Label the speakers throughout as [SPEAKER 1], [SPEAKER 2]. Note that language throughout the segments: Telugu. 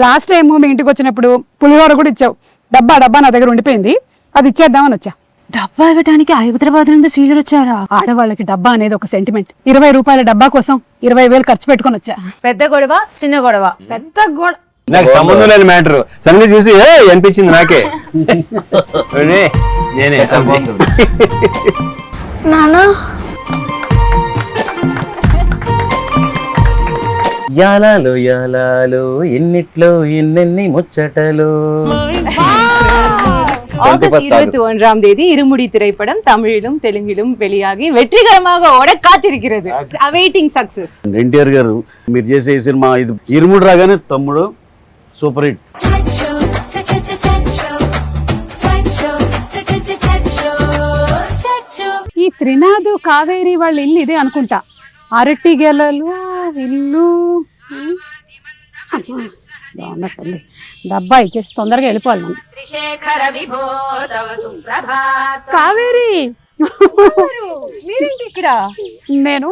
[SPEAKER 1] లాస్ట్ టైం మీ ఇంటికి వచ్చినప్పుడు పులిహోర కూడా ఇచ్చావు. డబ్బా నా దగ్గర ఉండిపోయింది, అది ఇచ్చేద్దామని వచ్చా.
[SPEAKER 2] డబ్బా ఇవ్వడానికి హైదరాబాద్ నుండి సీజర్ వచ్చారా?
[SPEAKER 1] ఆడవాళ్ళకి డబ్బా అనేది ఒక సెంటిమెంట్. 20 రూపాయల డబ్బా కోసం 20,000 ఖర్చు పెట్టుకొని వచ్చా.
[SPEAKER 2] పెద్ద గొడవ చిన్న గొడవ?
[SPEAKER 1] పెద్ద గొడవ
[SPEAKER 3] నాకు సంబంధం లేని మ్యాటర్. సంగతి చూసి అనిపించింది నాకే. నేనే
[SPEAKER 4] నానా
[SPEAKER 3] యాలాలో యాలాలో ఎన్నిట్లో ఎన్నెన్ని ముచ్చటలో.
[SPEAKER 2] ஆகஸ்ட் 21ஆம் தேதி இருமுடி திரைப்படம் தமிழிலும் தெலுங்கிலும் வெளியாகி வெற்றிகரமாக ஓட காத்திருக்கிறது. awaiting success.
[SPEAKER 5] ఎన్టీఆర్ గారు మీరు చేసే ఈ సినిమా ఇది ఇరుముడు రాగానే తమ్ముడు సూపర్ హిట్.
[SPEAKER 1] ఈ త్రినాథ్ కావేరి వాళ్ళ ఇల్లు ఇదే అనుకుంటా. అరటి గెలలు ఇల్లు బాగున్నట్టుంది. డబ్బా ఇచ్చేసి తొందరగా వెళ్ళిపోవాలి మనం. కావేరి
[SPEAKER 2] మీరేంటి ఇక్కడ?
[SPEAKER 1] నేను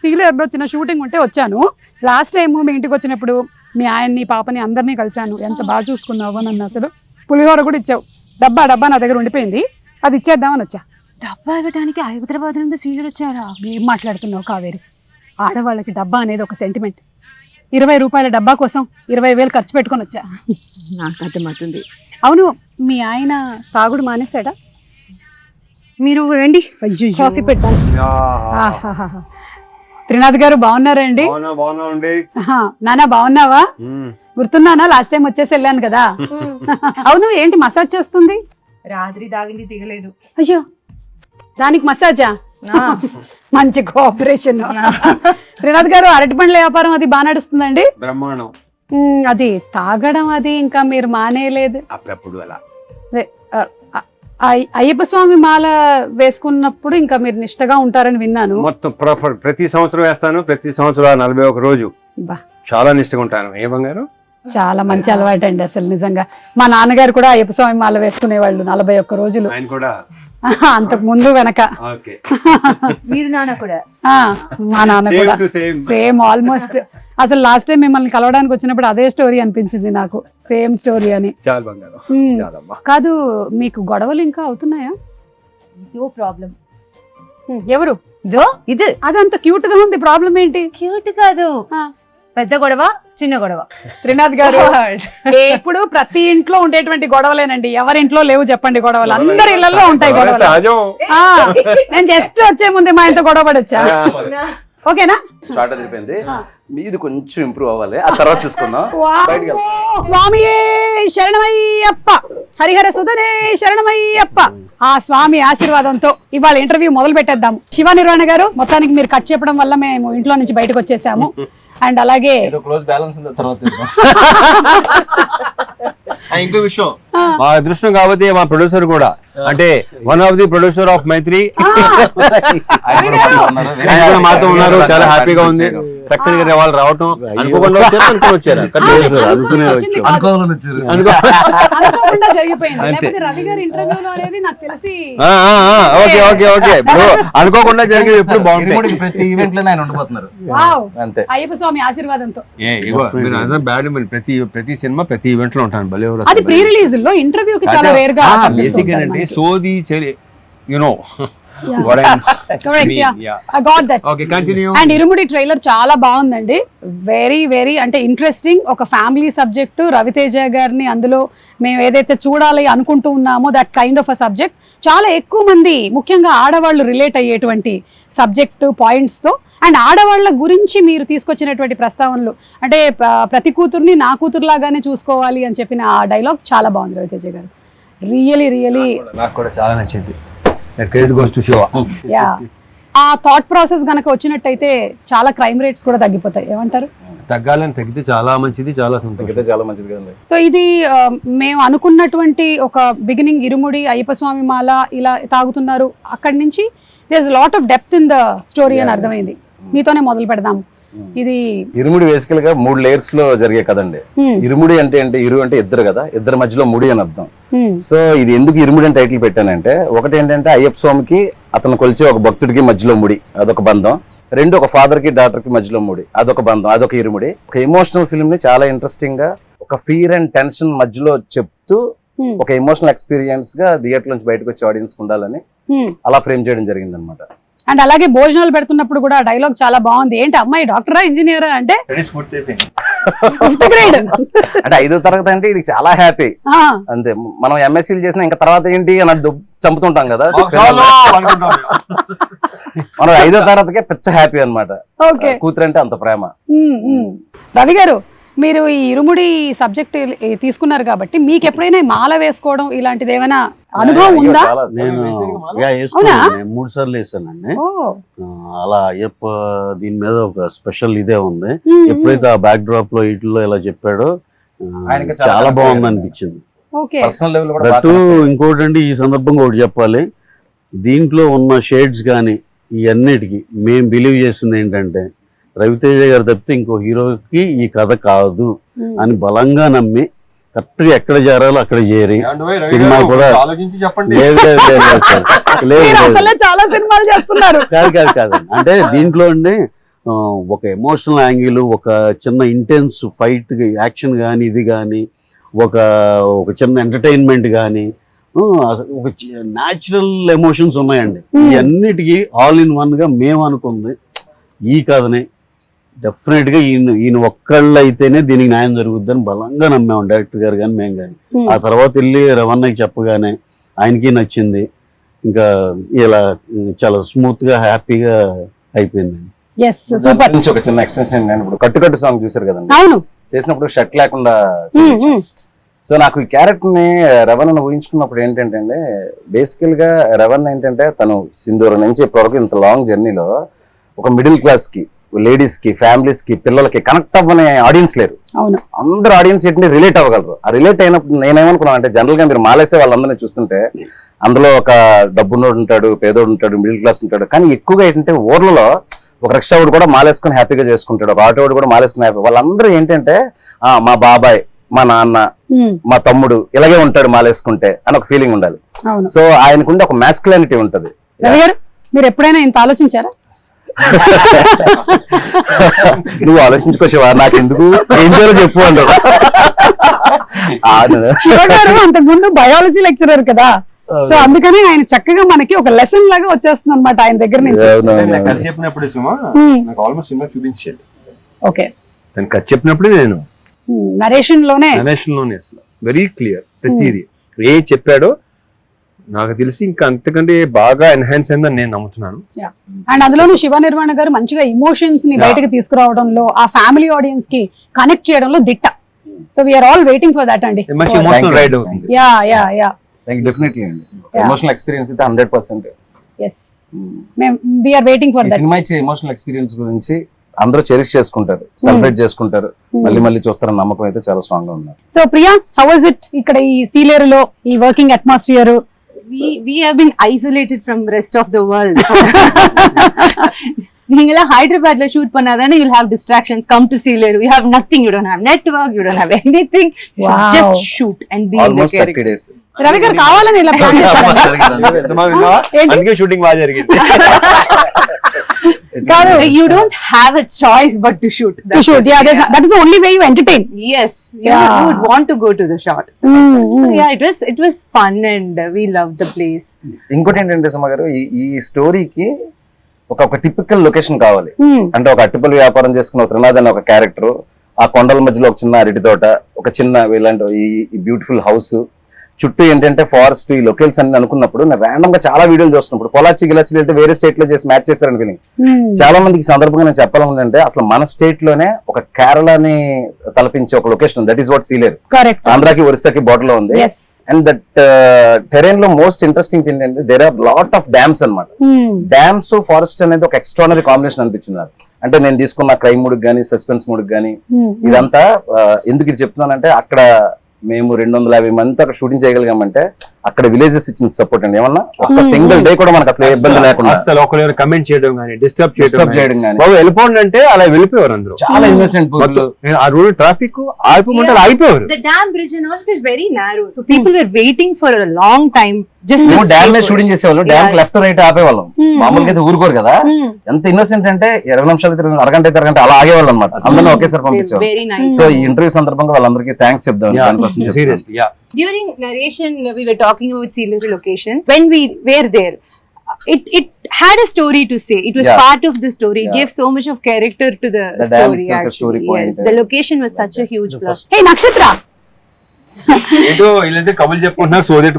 [SPEAKER 1] సీలేరులో వచ్చిన షూటింగ్ ఉంటే వచ్చాను. లాస్ట్ టైం మీ ఇంటికి వచ్చినప్పుడు మీ ఆయన్ని పాపని అందరినీ కలిశాను. ఎంత బాగా చూసుకున్నావు నన్ను. అసలు పులిహోర కూడా ఇచ్చావు. డబ్బా నా దగ్గర ఉండిపోయింది, అది ఇచ్చేద్దామని వచ్చా.
[SPEAKER 2] డబ్బా ఇవ్వడానికి హైదరాబాద్ నుండి సీజర్ వచ్చారా?
[SPEAKER 1] ఏం మాట్లాడుతున్నావు కావేరి? ఆడవాళ్ళకి డబ్బా అనేది ఒక సెంటిమెంట్. 20 రూపాయల డబ్బా కోసం 20,000 ఖర్చు పెట్టుకొని వచ్చా.
[SPEAKER 2] నాకు అర్థమవుతుంది.
[SPEAKER 1] అవును, మీ ఆయన తాగుడు మానేశాడా?
[SPEAKER 2] మీరు రండి,
[SPEAKER 1] కాఫీ పెట్టాను. త్రినాథ్ గారు బాగున్నారండి? నానా బాగున్నావా? గుర్తున్నానా? లాస్ట్ టైం వచ్చేసి వెళ్ళాను కదా. అవును, ఏంటి మసాజ్ చేస్తుంది?
[SPEAKER 2] రాత్రి తాగింది దిగలేదు.
[SPEAKER 1] అయ్యో, దానికి మసాజా? మంచి కోఆపరేషన్. త్రినాథ్ గారు అరటి పండ్ల వ్యాపారం అది బాగా నడుస్తుందండి?
[SPEAKER 3] బ్రహ్మాండం.
[SPEAKER 1] అది తాగడం అది ఇంకా మీరు మానేయలేదు?
[SPEAKER 3] అప్పుడప్పుడు అలా.
[SPEAKER 1] అయ్యప్ప స్వామి మాల వేసుకున్నప్పుడు ఇంకా మీరు నిష్టగా ఉంటారని విన్నాను.
[SPEAKER 3] మొత్తం ప్రతి సంవత్సరం వేస్తాను. ప్రతి సంవత్సరం 41 రోజు చాలా నిష్టగా ఉంటాను. ఏ బంగారు?
[SPEAKER 1] చాలా మంచి అలవాటు అండి అసలు నిజంగా. మా నాన్నగారు కూడా అయ్యప్ప స్వామి మాల వేసుకునేవాళ్ళు 41 రోజులు.
[SPEAKER 3] ఆయన కూడా
[SPEAKER 1] అంతకు ముందు వెనక.
[SPEAKER 2] మీరు నాన్న కూడా?
[SPEAKER 1] మా నాన్న కూడా సేమ్ ఆల్మోస్ట్. అసలు లాస్ట్ టైం మిమ్మల్ని కలవడానికి వచ్చినప్పుడు అదే స్టోరీ అనిపించింది నాకు, సేమ్ స్టోరీ అని. కాదు, మీకు గొడవలు ఇంకా అవుతున్నాయా?
[SPEAKER 2] ఇదో ప్రాబ్లం.
[SPEAKER 1] ఎవరు?
[SPEAKER 2] ఇది
[SPEAKER 1] అదంత క్యూట్ గా ఉంది, ప్రాబ్లం ఏంటి?
[SPEAKER 2] క్యూట్ కాదు, పెద్ద గొడవ చిన్న గొడవ.
[SPEAKER 1] త్రినాథ్ గారు, ఇప్పుడు ప్రతి ఇంట్లో ఉండేటువంటి గొడవలేనండి. ఎవరి ఇంట్లో లేవు చెప్పండి గొడవలు? అందరి ఇళ్లలో ఉంటాయి గొడవలు. నేను జస్ట్ వచ్చే ముందే మా ఇంట్లో గొడవ పడి వచ్చా. ఓకేనా?
[SPEAKER 5] షార్ట్ అదిరిపోయింది. మీది కొంచెం ఇంప్రూవ్ అవ్వాలి, ఆ తర్వాత చూసుకుందాం.
[SPEAKER 1] స్వామియే శరణమయ్యప్ప, హరిహర సుధనే శరణమయ్యప్ప. ఆ స్వామి ఆశీర్వాదంతో ఇవాళ ఇంటర్వ్యూ మొదలు పెట్టేద్దాము. శివ నిర్వాణ గారు, మొత్తానికి మీరు కట్ చెప్పడం వల్ల మేము ఇంట్లో నుంచి బయటకు వచ్చేసాము. అండ్ అలాగే
[SPEAKER 3] ఇంకో విషయం, మా అదృష్టం కాబట్టి మా ప్రొడ్యూసర్ కూడా, అంటే one of the producer of Mythri మాతో ఉన్నారు. చాలా హ్యాపీగా ఉంది. చక్కగా వాళ్ళు రావటం అనుకోకుండా వచ్చారు. అనుకోకుండా జరిగేది ఎప్పుడు బాగుంటుంది.
[SPEAKER 5] ప్రతి ఈవెంట్ లో ఆయన ఉండిపోతున్నారు.
[SPEAKER 1] అయ్యప్ప స్వామి ఆశీర్వాదంతో
[SPEAKER 3] ప్రతి సినిమా ప్రతి ఈవెంట్ లో ఉంటాను. భలే
[SPEAKER 1] అది ప్రీ రిలీజ్ లో ఇంటర్వ్యూకి చాలా రేర్ గా
[SPEAKER 3] బేసిక్ ఏంటంటే సోది యునో.
[SPEAKER 1] అండ్ ఇరుముడి ట్రైలర్ చాలా బాగుందండి. వెరీ వెరీ అంటే ఇంట్రెస్టింగ్. ఒక ఫ్యామిలీ సబ్జెక్టు, రవితేజ గారిని అందులో మేము ఏదైతే చూడాలి అనుకుంటూ ఉన్నామో that kind of a subject. చాలా ఎక్కువ మంది ముఖ్యంగా ఆడవాళ్ళు రిలేట్ అయ్యేటువంటి సబ్జెక్టు పాయింట్స్ తో, అండ్ ఆడవాళ్ళ గురించి మీరు తీసుకొచ్చినటువంటి ప్రస్తావనలు, అంటే ప్రతి కూతుర్ని నా కూతురులాగానే చూసుకోవాలి అని చెప్పిన ఆ డైలాగ్ చాలా బాగుంది రవితేజ గారు. రియలీ రియలీ
[SPEAKER 3] నాకు కూడా చాలా నచ్చింది.
[SPEAKER 1] ఆ థాట్ ప్రాసెస్ గనక వచ్చినట్టయితే చాలా క్రైమ్ రేట్స్ కూడా తగ్గిపోతాయి. ఏమంటారు?
[SPEAKER 3] తగ్గాలని తగ్గితే చాలా మంచిది, చాలా
[SPEAKER 5] చాలా మంచిది కదండి.
[SPEAKER 1] సో ఇది మేము అనుకున్నటువంటి ఒక బిగినింగ్, ఇరుముడి అయ్యప్ప స్వామి మాల ఇలా తాగుతున్నారు, అక్కడి నుంచి there is lot of depth in the story అని అర్థమైంది. మీతోనే మొదలు పెడదాం. ఇది
[SPEAKER 5] ఇరుముడి బేసికల్ గా 3 లేయర్స్ లో జరిగే కదండి. ఇరుముడి అంటే ఇరు అంటే ఇద్దరు కదా, ఇద్దరు మధ్యలో ముడి అని అర్థం. సో ఇది ఎందుకు ఇరుముడి అని టైటిల్ పెట్టానంటే, ఒకటి ఏంటంటే అయ్యప్ప స్వామికి అతను కొలిచే ఒక భక్తుడికి మధ్యలో ముడి, అదొక బంధం. 2 ఒక ఫాదర్ కి డాటర్ కి మధ్యలో ముడి, అదొక బంధం, అదొక ఇరుముడి. ఒక ఎమోషనల్ ఫిల్మ్ ని చాలా ఇంట్రెస్టింగ్ గా ఒక ఫియర్ అండ్ టెన్షన్ మధ్యలో చెప్తూ ఒక ఎమోషనల్ ఎక్స్పీరియన్స్ గా థియేటర్ నుంచి బయటకు వచ్చే ఆడియన్స్ ఉండాలని అలా ఫ్రేమ్ చేయడం జరిగింది అనమాట.
[SPEAKER 1] అండ్ అలాగే భోజనాలు పెడుతున్నప్పుడు కూడా డైలాగ్ చాలా బాగుంది. ఏంటి అమ్మాయి డాక్టరా ఇంజనీరా అంటే ఫిఫ్త్ గ్రేడ్
[SPEAKER 5] అంటే 5వ తరగతి అంటే ఇది చాలా హ్యాపీ అంతే. మనం ఎంఎస్సీలు చేసిన ఇంకా తర్వాత ఏంటి అని చంపుతుంటాం కదా, మనం 5వ తరగతికే పిచ్చ హ్యాపీ అనమాట. కూతురు అంటే అంత ప్రేమ.
[SPEAKER 1] రవి గారు, మీరు ఈ ఇరుముడి సబ్జెక్ట్ తీసుకున్నారు కాబట్టి మీకు ఎప్పుడైనా మాల వేసుకోవడం ఇలాంటిది ఏమైనా అనుభవం ఉందా?
[SPEAKER 4] నేను 3 సార్లు వేసానండి. అలా అయ్యప్ప దీని మీద ఒక స్పెషల్ ఇదే ఉంది. ఎప్పుడైతే ఆ బ్యాక్ డ్రాప్ లో ఇట్లో ఇలా చెప్పాడో చాలా బాగుంది అనిపించింది. ఇంకోటి అండి, ఈ సందర్భంగా ఒకటి చెప్పాలి, దీంట్లో ఉన్న షేడ్స్ కానీ ఇవన్నిటికీ మేము బిలీవ్ చేస్తుంది ఏంటంటే రవితేజ గారు తప్పితే ఇంకో హీరోకి ఈ కథ కాదు అని బలంగా నమ్మి కరెక్ట్ గా ఎక్కడ చేరాలో అక్కడ చేరి సినిమా కూడా
[SPEAKER 1] చాలా సినిమాలు చేస్తున్నారు.
[SPEAKER 4] కాదు అంటే దీంట్లో అండి ఒక ఎమోషనల్ యాంగిల్, ఒక చిన్న ఇంటెన్స్ ఫైట్ యాక్షన్ కానీ ఇది కానీ ఒక చిన్న ఎంటర్టైన్మెంట్ కానీ ఒక న్యాచురల్ ఎమోషన్స్ ఉన్నాయండి. ఇవన్నిటికీ ఆల్ ఇన్ వన్ గా మేము అనుకుంది ఈ కథనే డెఫినెట్ గా ఈయన ఒక్కళ్ళు అయితేనే దీనికి న్యాయం జరుగుద్దని బలంగా నమ్మాము డైరెక్టర్ గారు కానీ మేము కానీ. ఆ తర్వాత వెళ్ళి రవణకి చెప్పగానే ఆయనకి నచ్చింది. ఇంకా ఇలా చాలా స్మూత్ గా హ్యాపీగా అయిపోయింది.
[SPEAKER 5] ఒక చిన్న ఎక్స్టెన్షన్, ఇప్పుడు కట్టు సాంగ్ చూసారు కదండి, చేసినప్పుడు షర్ట్ లేకుండా. సో నాకు ఈ క్యారెక్టర్ ని రవణ ఊహించుకున్నప్పుడు ఏంటంటే అండి, బేసికల్ గా రవణ ఏంటంటే తను సింధూరం నుంచి ఇప్పటివరకు ఇంత లాంగ్ జర్నీలో ఒక మిడిల్ క్లాస్ కి, లేడీస్ కి, ఫ్యామిలీస్ కి, పిల్లలకి కనెక్ట్ అవ్వని ఆడియన్స్ లేరు. అందరు ఆడియన్స్ ఏంటంటే రిలేట్ అవ్వగలరు. ఆ రిలేట్ అయినప్పుడు నేనేమనుకున్నాను అంటే, జనరల్ గా మీరు మాలేసే వాళ్ళందరినీ చూస్తుంటే అందులో ఒక డబ్బున్నోడు ఉంటాడు, పేదోడు ఉంటాడు, మిడిల్ క్లాస్ ఉంటాడు. కానీ ఎక్కువగా ఏంటంటే ఊర్లలో ఒక రిక్షా వాడు కూడా మాలేసుకుని హ్యాపీగా చేసుకుంటాడు, ఒక ఆటో వాడు కూడా మాలేసుకుని హ్యాపీ. వాళ్ళందరూ ఏంటంటే మా బాబాయ్, మా నాన్న, మా తమ్ముడు ఇలాగే ఉంటాడు మాలేసుకుంటే అని ఒక ఫీలింగ్ ఉండాలి. సో ఆయనకుండే ఒక మ్యాస్కులానిటీ ఉంటది.
[SPEAKER 1] మీరు ఎప్పుడైనా ఇంత ఆలోచించారా?
[SPEAKER 5] నువ్వు ఆలోచించుకోవా, నాకు ఎందుకు, ఏం చేయాలో చెప్పు అంటారు.
[SPEAKER 1] అంతకు ముందు బయాలజీ లెక్చరర్ కదా, సో అందుకని ఆయన చక్కగా మనకి ఒక లెసన్ లాగా వచ్చేస్తుంది అనమాట ఆయన దగ్గర నుంచి.
[SPEAKER 3] చెప్పినప్పుడు నాకు ఆల్మోస్ట్ సినిమా చూపించాడు.
[SPEAKER 1] ఓకే,
[SPEAKER 3] కథ చెప్పినప్పుడు నేను
[SPEAKER 1] నరేషన్ లోనే
[SPEAKER 3] అసలు వెరీ క్లియర్ ప్రతిదీ ఏ చెప్పాడో నాకు తెలిసి ఇంకా అంతకంటే బాగా ఎన్హాన్స్ అయిందని నేను నమ్ముతున్నాను.
[SPEAKER 1] అండ్ అందులోనూ శివ నిర్వాణ గారు మంచిగా ఎమోషన్స్ ని బయటకు తీసుకురావడంలో, ఆ ఫ్యామిలీ ఆడియన్స్ కి కనెక్ట్ చేయడంలో దిట్ట. So we're all waiting for that అండి.
[SPEAKER 3] మంచి ఎమోషనల్ రైడ్ అవుతుంది.
[SPEAKER 5] డెఫినెట్లీ అండి, ఎమోషనల్ ఎక్స్పీరియన్స్ అయితే 100%.
[SPEAKER 1] yes we're waiting for that.
[SPEAKER 5] Cinema ఇచ్చే ఎమోషనల్ ఎక్స్పీరియన్స్ గురించి అందరూ చెరిష్ చేసుకుంటారు, సెలబ్రేట్ చేసుకుంటారు, మళ్ళీ చూస్తారన్న నమ్మకం అయితే చాలా స్ట్రాంగ్ గా ఉన్నారు.
[SPEAKER 1] So Priya, how was it ఇక్కడ ఈ సీలేరు లో ఈ working atmosphere?
[SPEAKER 2] We have been isolated from rest of the world. நீங்களா ஹைதராபாத்ல ஷூட் பண்ணாதானே you'll have distractions. Come to Sealeru, you have nothing, you don't have network, you don't have anything. You should just shoot and be in the character.
[SPEAKER 5] 30 days.
[SPEAKER 1] Ravi గారు కావాలని ఇలా ప్లాన్ చేశారు.
[SPEAKER 3] అందుకే షూటింగ్ బాగా జరిగింది.
[SPEAKER 2] You don't have a choice but to shoot.
[SPEAKER 1] To shoot, yeah, that is the only way you entertain.
[SPEAKER 2] Yes, you would want to go to the shot. So yeah, it was fun and we loved the place.
[SPEAKER 5] ఇంకోటి ఏంటంటే సుమ గారు, ఈ స్టోరీకి ఒక టిపికల్ లొకేషన్ కావాలి. అంటే ఒక అట్టిపల్లి వ్యాపారం చేసుకున్న ఒక త్రినాథ్ అనే ఒక క్యారెక్టర్, ఆ కొండల మధ్యలో ఒక చిన్న అరటి తోట, ఒక చిన్న ఇలాంటి ఈ బ్యూటిఫుల్ హౌస్, చుట్టూ ఏంటంటే ఫారెస్ట్, ఈ లొకేల్స్ అని అనుకున్నప్పుడు నేను ర్యాండమ్ గా చాలా వీడియోలు చూస్తున్నప్పుడు పొలాచి గిలాచి వెళ్తే వేరే స్టేట్ లో చేసి మ్యాచ్ చేస్తారని ఫీలింగ్. చాలా మందికి సందర్భంగా నేను చెప్పాలంటే అసలు మన స్టేట్ లోనే ఒక కేరళని తలపించే ఒక location, that is what Sileru. ఆంధ్రాకి ఒరిస్సాకి బోర్డర్ లో ఉంది. అండ్ దట్ టెరైన్ లో మోస్ట్ ఇంట్రెస్టింగ్ థింగ్ ఏంటంటే there are lot of dams అనమాట. డ్యామ్స్ ఫారెస్ట్ అనేది ఒక ఎక్స్ట్రానరీ కాంబినేషన్ అనిపించింది నాకు. అంటే నేను తీసుకున్న క్రైమ్ మూడ్కి కానీ సస్పెన్స్ మూడ్కి కానీ ఇదంతా ఎందుకు ఇది చెప్తున్నానంటే, అక్కడ మేము 250 మందితో అక్కడ షూటింగ్ చేయగలిగామంటే అక్కడ విలేజెస్ ఇచ్చిన సపోర్ట్ అండి. ఏమన్నా ఒక సింగిల్ డే కూడా మనకు అసలు ఏ ఇబ్బంది లేకుండా,
[SPEAKER 3] అసలు ఒకరు కమెంట్ చేయడం కానీ డిస్టర్బ్
[SPEAKER 5] చేయడం కానీ,
[SPEAKER 3] బాబు వెళ్ళిపోండి అంటే అలా వెళ్ళిపోయారు అందరూ.
[SPEAKER 5] చాలా ఇన్వెస్ట్మెంట్
[SPEAKER 3] ఆ రోడ్ ట్రాఫిక్ ఆగిపోమంటే ఆగిపోయారు.
[SPEAKER 2] The dam bridge and all, it is very narrow, so people were waiting for a long time just to
[SPEAKER 5] dam మీద
[SPEAKER 2] see.
[SPEAKER 5] షూటింగ్ చేసేవాళ్ళం, డ్యామ్ లెఫ్ట్ రైట్ ఆపేవాళ్ళం. మామూలుగా అయితే ఊరుకోరు కదా, ఎంత ఇన్నోసెంట్ అంటే 20 నిమిషాలు అరగంట అలా ఆగేవాళ్ళు అనమాట. అందరినీ ఒకేసారి పంపించేవాళ్ళు.
[SPEAKER 2] Very nice.
[SPEAKER 5] సో ఈ ఇంటర్వ్యూ సందర్భంగా వాళ్ళందరికీ థ్యాంక్స్ చెప్దాం.
[SPEAKER 3] Seriously, yeah.
[SPEAKER 2] During narration, we were talking about Sealand location. When we were there, it had a story to say. It was
[SPEAKER 5] Yeah.
[SPEAKER 2] part of the story. It
[SPEAKER 5] Yeah.
[SPEAKER 2] gave so much of character to the
[SPEAKER 5] The dam
[SPEAKER 2] story.
[SPEAKER 5] itself, a story
[SPEAKER 2] Actually,
[SPEAKER 5] point.
[SPEAKER 2] yes, the location was such a huge plus.
[SPEAKER 1] హే నక్షత్ర,
[SPEAKER 3] ఏదో వీళ్ళైతే కబుర్లు చెప్పుకుంటున్నారు, సోదేటు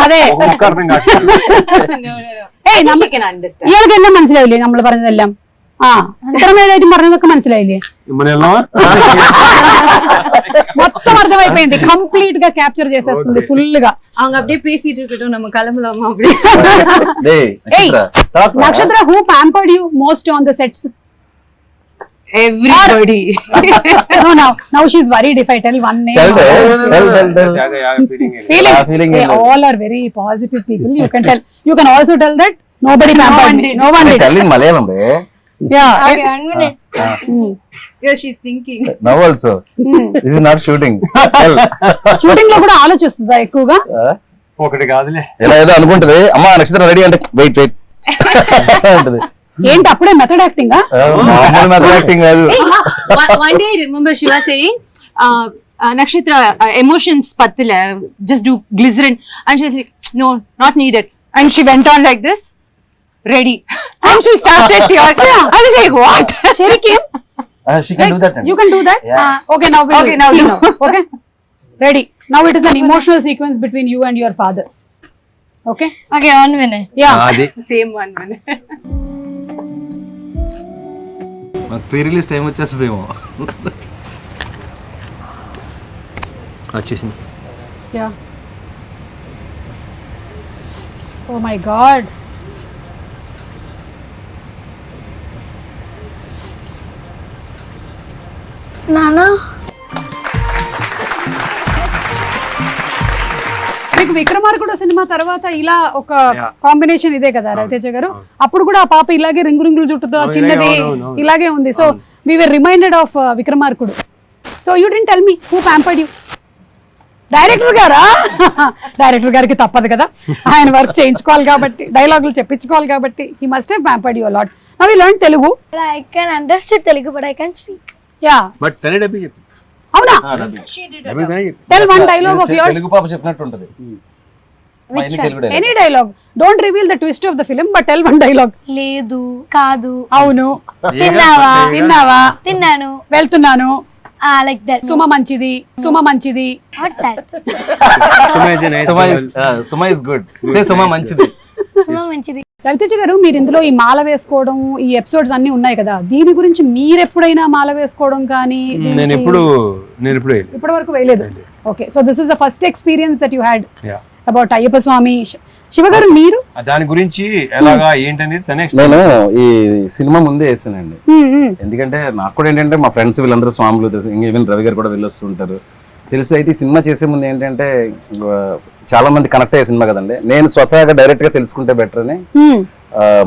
[SPEAKER 1] അതെ.
[SPEAKER 3] ఒక్కొక్క అర్థం కాదు.
[SPEAKER 2] No.
[SPEAKER 1] ഏയ്
[SPEAKER 2] I think
[SPEAKER 1] നമ്മ
[SPEAKER 2] she can understand.
[SPEAKER 1] ഇയാൾക്കെല്ലാം മനസ്സിലായില്ലേ നമ്മൾ പറഞ്ഞതെല്ലാം? ആ ഇത്രമേലായിട്ട് പറഞ്ഞതൊക്കെ മനസ്സിലായില്ലേ?
[SPEAKER 3] మనం వెళ్దామా?
[SPEAKER 1] మొత్తం అర్థమైపోయింది, కంప్లీట్ గా క్యాప్చర్ చేసేస్తుంది ఫుల్ గా.
[SPEAKER 2] அவங்க அப்படியே பேசிட்டு இருக்கட்டும், நம்ம கிளம்பலாமா அப்படியே.
[SPEAKER 1] నక్షత్ర, who pampered you most on the sets?
[SPEAKER 2] Everybody.
[SPEAKER 1] No, now she's worried if I tell one name.
[SPEAKER 5] Tell.
[SPEAKER 1] Feeling. They all are very positive people. You can tell. You can also tell that nobody pampered me. No one did.
[SPEAKER 5] Malayalam
[SPEAKER 1] Yeah.
[SPEAKER 6] Okay, 1 minute.
[SPEAKER 2] Yeah, she's thinking.
[SPEAKER 5] Now also this is not shooting.
[SPEAKER 1] Shooting లో కూడా ఆలోచిస్తుందా ఎక్కువగా?
[SPEAKER 3] ఒకటి కాదులే,
[SPEAKER 5] ఇలా ఏదో అనుకుంటది, అమ్మా నక్షత్రం రెడీ అంటే వెయిట్ అంటది.
[SPEAKER 1] ఏంటి అప్పుడే మెథడ్ యాక్టింగ్?
[SPEAKER 5] మామూలు మెథడ్ యాక్టింగ్ కాదు.
[SPEAKER 2] One day I remember she was saying, Nakshatra, emotions pattila, just do glycerin. And she was like, no, not needed. And she went on like this, ready. And she started tearing. I was like, what?
[SPEAKER 1] Sheriki,
[SPEAKER 5] She can do that.
[SPEAKER 1] you can do that?
[SPEAKER 5] Yeah.
[SPEAKER 1] Okay, now we'll
[SPEAKER 2] Okay, now
[SPEAKER 1] see
[SPEAKER 2] do.
[SPEAKER 1] now. Okay, ready. Now it is an emotional sequence between you and your father. Okay?
[SPEAKER 6] Okay, 1 minute.
[SPEAKER 1] Yeah.
[SPEAKER 3] అది
[SPEAKER 2] Same one minute.
[SPEAKER 5] Pre release time వచ్చేస్తుందేమో.
[SPEAKER 3] వచ్చేసింది.
[SPEAKER 1] Yeah. Oh my God.
[SPEAKER 6] Nana?
[SPEAKER 1] మీకు విక్రమార్కుడు సినిమా తర్వాత ఇలా ఒక
[SPEAKER 3] Yeah.
[SPEAKER 1] కాంబినేషన్ ఇదే కదా రవితేజ గారు? అప్పుడు కూడా ఆ పాప ఇలాగే రింగుల జుట్టుతో
[SPEAKER 3] అవును,
[SPEAKER 1] చిన్నది
[SPEAKER 3] అవును.
[SPEAKER 1] ఇలాగే ఉంది. So we were reminded of Vikramarkudu. So you didn't tell me who pampered you? Director గారా? డైరెక్టర్ గారికి తప్పదు కదా, ఆయన వర్క్ చేయించుకోవాలి కాబట్టి, డైలాగులు చెప్పించుకోవాలి కాబట్టి. He must have pampered you a lot. Now you learn Telugu.
[SPEAKER 6] But I can understand Telugu, but I can't speak.
[SPEAKER 1] Yeah,
[SPEAKER 3] but తనే డబ్బి చెప్పి
[SPEAKER 1] అవునా? Tell one dialogue of yours.
[SPEAKER 5] Telugu పాప చెప్పినట్టు ఉంటది. మా ఎన్ని Telugu dialogue.
[SPEAKER 1] Any dialogue. Don't reveal the twist of the film, but tell one dialogue.
[SPEAKER 6] లేదు, కాదు,
[SPEAKER 1] అవును,
[SPEAKER 6] తిన్నావా,
[SPEAKER 1] తిన్నావా,
[SPEAKER 6] తిన్నాను,
[SPEAKER 1] వెళ్తున్నాను,
[SPEAKER 6] like that.
[SPEAKER 1] సుమ మంచిది, సుమ మంచిది.
[SPEAKER 6] What's that?
[SPEAKER 5] Suma is good. Say Suma మంచిది.
[SPEAKER 6] సుమ మంచిది.
[SPEAKER 1] రవితేజ గారు, మీరు ఇందులో ఈ మాల వేసుకోవడం, ఈ ఎపిసోడ్స్ అన్ని ఉన్నాయి కదా, దీని గురించి మీరు ఎప్పుడైనా మాల వేసుకోవడం కానీ?
[SPEAKER 3] నేను ఎప్పుడు
[SPEAKER 1] ఇప్పటి వరకు వేయలేదు. Okay, so this is the first experience that you had
[SPEAKER 3] Yeah.
[SPEAKER 1] About Ayyappa Swamy. Shiva garu, మీరు?
[SPEAKER 3] దాని గురించి ఎలాగా ఏంటనేది తనే
[SPEAKER 5] నేను ఈ సినిమా ముందే వేసానండి. ఎందుకంటే నాకు కూడా ఏంటంటే మా ఫ్రెండ్స్ వీళ్ళందరూ స్వాములు తెలుసు, ఈవెన్ రవి గారు కూడా వెళ్ళొస్తుంటారు తెలుసు. అయితే ఈ సినిమా చేసే ముందు ఏంటంటే చాలా మంది కనెక్ట్ అయ్యే సినిమా కదండి. నేను స్వతహాగా డైరెక్ట్ గా తెలుసుకుంటే బెటర్ అని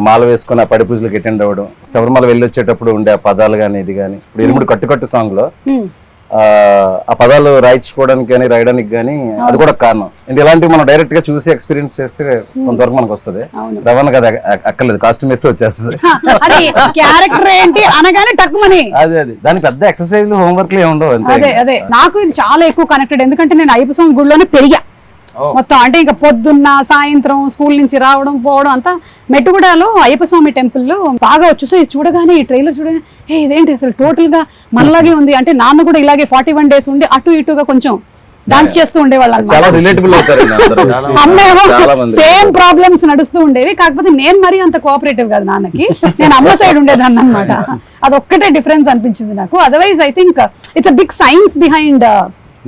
[SPEAKER 5] మాల వేసుకుని ఆ పడి పూజలకు అటెండ్ అవ్వడం, శబరిమల వెళ్ళి వచ్చేటప్పుడు ఉండే ఆ పదాలు కానీ ఇది కానీ, ఇప్పుడు ఇరుముడు కట్టు సాంగ్ లో ఆ పదాలు రాయించుకోవడానికి కానీ రాయడానికి కానీ అది కూడా కారణం. అంటే ఇలాంటివి మనం డైరెక్ట్ గా చూసి ఎక్స్పీరియన్స్ చేస్తే కొంతవరకు మనకు వస్తుంది. రవాణా కదా అక్కర్లేదు, కాస్ట్యూమ్ వేస్తే వచ్చేస్తుంది.
[SPEAKER 1] క్యారెక్టర్ ఏంటి అనగానే టక్కుమని.
[SPEAKER 5] అదే దానికి పెద్ద ఎక్సర్సైజ్ హోంవర్క్ ఏమి ఉండవు అంతే.
[SPEAKER 1] అదే నాకు ఇది చాలా ఎక్కువ కనెక్టెడ్, ఎందుకంటే నేను అయ్యప్ప స్వామి గుడిలోనే పెరిగా మొత్తం. అంటే ఇంకా పొద్దున్న సాయంత్రం స్కూల్ నుంచి రావడం పోవడం అంతా మెట్టుగూడలో అయ్యప్ప స్వామి టెంపుల్ లో బాగా వచ్చు. సో ఇది చూడగానే, ఈ ట్రైలర్ చూడగానే, ఇదేంటి అసలు టోటల్ గా మనలాగే ఉంది. అంటే నాన్న కూడా ఇలాగే 41 days ఉండి అటు ఇటుగా కొంచెం డాన్స్ చేస్తూ ఉండేవాళ్ళు.
[SPEAKER 5] చాలా రిలేటబుల్ అవుతారు.
[SPEAKER 1] అమ్మేమో సేమ్ ప్రాబ్లమ్స్ నడుస్తూ ఉండేవి, కాకపోతే నేను మరీ అంత కోఆపరేటివ్ కాదు నాన్నకి, నేను అమ్మ సైడ్ ఉండేదాన్ని అనమాట. అదొక్కటే డిఫరెన్స్ అనిపించింది నాకు. Otherwise I think it's a big science behind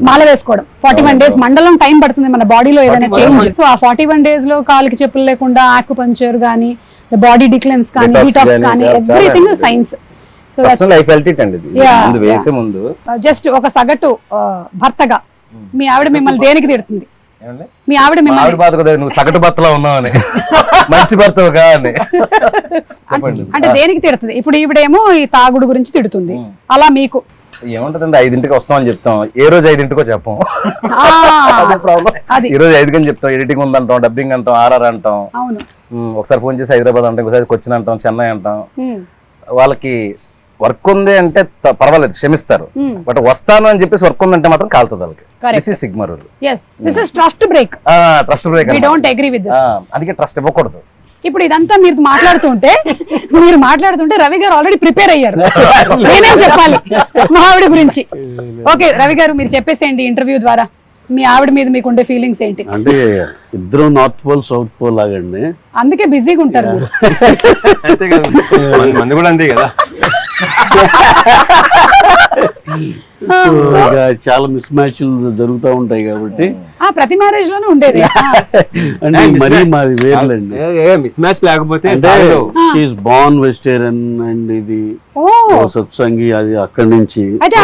[SPEAKER 1] మాల వేసుకోవడం. 41 days మండలం టైం పడుతుంది మన బాడీలో ఏదైనా చేంజ్. సో ఆ 41 days లో కాలికి చెప్పులు లేకుండా ఆక్యుపంక్చర్ కానీ, బాడీ డిక్లెన్స్ కానీ, డీటాక్స్ కానీ, ఎవ్రీథింగ్ సైన్స్. సో జస్ట్ ఒక సగటు భర్తగా మీ ఆవిడ మిమ్మల్ని దేనికి తిడుతుంది?
[SPEAKER 5] ఏమండి?
[SPEAKER 1] మీ ఆవిడ
[SPEAKER 5] మా
[SPEAKER 1] మిమ్మల్ని
[SPEAKER 5] ఆవిడ బాధ కదా నువ్వు సగటు భర్తలో ఉన్నావని మంచి భర్తవుగా అని చెప్పండి.
[SPEAKER 1] అంటే దేనికి తిడుతుంది? ఇప్పుడు ఈవిడేమో ఈ తాగుడు గురించి తిడుతుంది, అలా మీకు
[SPEAKER 5] ఏముంటదండి 5ంటికి వస్తామని చెప్తాం, ఏ రోజు 5ంటికో చెప్పం.
[SPEAKER 1] ఆ,
[SPEAKER 5] అదే ప్రాబ్లం.
[SPEAKER 1] అది
[SPEAKER 5] ఈ రోజు 5 చెప్తాం, ఎడిటింగ్ ఉందంటాం, డబ్బింగ్ అంటాం, ఆర్ఆర్ అంటాం,
[SPEAKER 1] అవును.
[SPEAKER 5] ఒకసారి ఫోన్ చేసి హైదరాబాద్ అంటాం, ఒకసారి కొచ్చిన్ అంటాం, చెన్నై అంటాం.
[SPEAKER 1] ఉమ్,
[SPEAKER 5] వాళ్ళకి వర్క్ ఉంది అంటే పర్వాలేదు క్షమిస్తారు,
[SPEAKER 1] ఉమ్.
[SPEAKER 5] బట్ వస్తాను అని చెప్పేసి వర్క్ ఉందంటే మాత్రం కాలుతుంది వాళ్ళకి.
[SPEAKER 1] Correct.
[SPEAKER 5] This is sigma rule.
[SPEAKER 1] yes this is trust break.
[SPEAKER 5] Trust break.
[SPEAKER 1] we don't agree with this.
[SPEAKER 5] అందుకే ట్రస్ట్ ఇవ్వకూడదు.
[SPEAKER 1] ఇప్పుడు ఇదంతా మీరు మాట్లాడుతుంటే రవి గారు ఆల్రెడీ ప్రిపేర్ అయ్యారు. నేనేం చెప్పాలి మా ఆవిడ గురించి? ఓకే రవి గారు మీరు చెప్పేసేయండి ఇంటర్వ్యూ ద్వారా మీ ఆవిడ మీద మీకు ఉండే ఫీలింగ్స్ ఏంటి?
[SPEAKER 4] అంటే ఇద్దరు నార్త్ పోల్ సౌత్ పోల్ లాగండి,
[SPEAKER 1] అందుకే బిజీగా ఉంటారు మీరు.
[SPEAKER 3] అంతే కదా, మంది కూడా అంతే కదా.
[SPEAKER 4] So, ఇక చాలా మిస్ మ్యాచ్లు జరుగుతూ ఉంటాయి కాబట్టి
[SPEAKER 1] ప్రతి మ్యారేజ్ లోనూ ఉండేది.
[SPEAKER 4] అంటే మరీ మాది వేర్లండి.
[SPEAKER 3] మిస్ మ్యాచ్ లేకపోతే
[SPEAKER 4] అంటే షీఈస్ బోర్న్ వెజిటేరియన్ అండ్ ఇది సత్సంగి, అది అక్కడి నుంచి
[SPEAKER 1] అయితే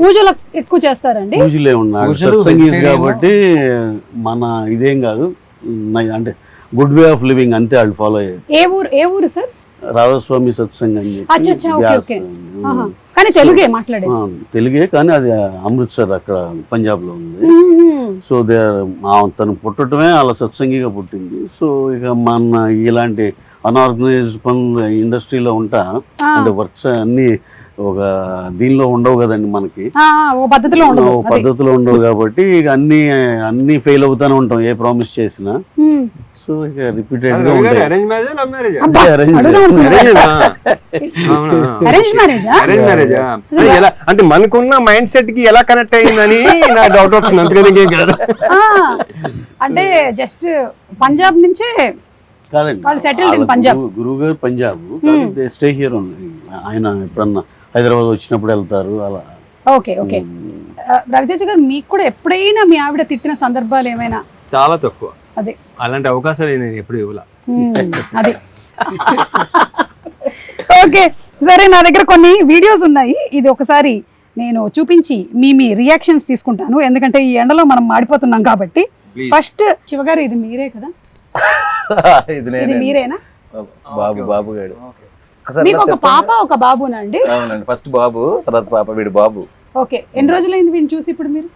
[SPEAKER 1] పూజలు ఎక్కువ చేస్తారండి.
[SPEAKER 4] పూజలే ఉన్నాడు సత్సంగి కాబట్టి మన ఇదేం కాదు, అంటే గుడ్ వే ఆఫ్ లివింగ్ అంతే వాళ్ళు ఫాలో అయ్యేది.
[SPEAKER 1] ఏ ఊరు సార్?
[SPEAKER 4] రాధాస్వామి సత్సంగ్ అని
[SPEAKER 1] అచ్చా, ఓకే ఓకే. కానీ తెలుగే మాట్లాడేది.
[SPEAKER 4] తెలుగే, కానీ అది అమృత్సర్ అక్కడ పంజాబ్ లో ఉంది. సో దే తను పుట్టడమే అలా సత్సంగిగా పుట్టింది. సో ఇక మన ఇలాంటి అన్ఆర్గనైజ్డ్ పనులు ఇండస్ట్రీలో ఉంటా, అంటే వర్క్స్ అన్ని ఒక దీనిలో ఉండవు కదండి మనకి,
[SPEAKER 1] ఓ పద్ధతిలో
[SPEAKER 4] ఉండవు కాబట్టి ఇక అన్ని ఫెయిల్ అవుతానే ఉంటాం ఏ ప్రామిస్ చేసినా. సో ఇక రిపీటెడ్ గా ఉంటాయి.
[SPEAKER 3] Arrange marriage love marriage?
[SPEAKER 1] Arrange marriage.
[SPEAKER 3] ఎలా అంటే మనకున్న మైండ్ సెట్ కి ఎలా కనెక్ట్ అయ్యిందని నా డౌట్ వస్తుంది, అంతకని ఇంకేం కాదు.
[SPEAKER 1] అంటే జస్ట్ పంజాబ్ నుంచే
[SPEAKER 4] కాదండి,
[SPEAKER 1] వాళ్ళు సెటిల్డ్ ఇన్ పంజాబ్.
[SPEAKER 4] గురువు గారు పంజాబ్, స్టే హియర్ ఉంది. ఆయన ఎప్పుడన్నా హైదరాబాద్ వచ్చినప్పుడు వెళ్తారు అలా.
[SPEAKER 1] Okay okay. రవితేజ గారు మీకు కూడా ఎప్పుడైనా మీ ఆవిడ తిట్టిన సందర్భాలు ఏమైనా?
[SPEAKER 3] చాలా తక్కువ.
[SPEAKER 1] అదే
[SPEAKER 3] అలాంటి అవకాశాలు నేను ఎప్పుడు ఇవ్వలా.
[SPEAKER 1] అది ఓకే సరే, నా దగ్గర కొన్ని వీడియోస్ ఉన్నాయి, ఇది ఒకసారి నేను చూపించి మీ రియాక్షన్స్ తీసుకుంటాను, ఎందుకంటే ఈ ఎండలో మనం మాడిపోతున్నాం కాబట్టి. ఫస్ట్ శివగారు ఇది మీరే కదా? ఇది మీరేనా?
[SPEAKER 5] బాబు గారు.
[SPEAKER 1] మీకు ఒక పాప ఒక బాబునా అండి?
[SPEAKER 5] అవునండి, ఫస్ట్ బాబు, తర్వాత పాప, వీడు బాబు.
[SPEAKER 1] ఓకే, ఎన్ని రోజులైంది వీడిని చూసి ఇప్పుడు మీరు?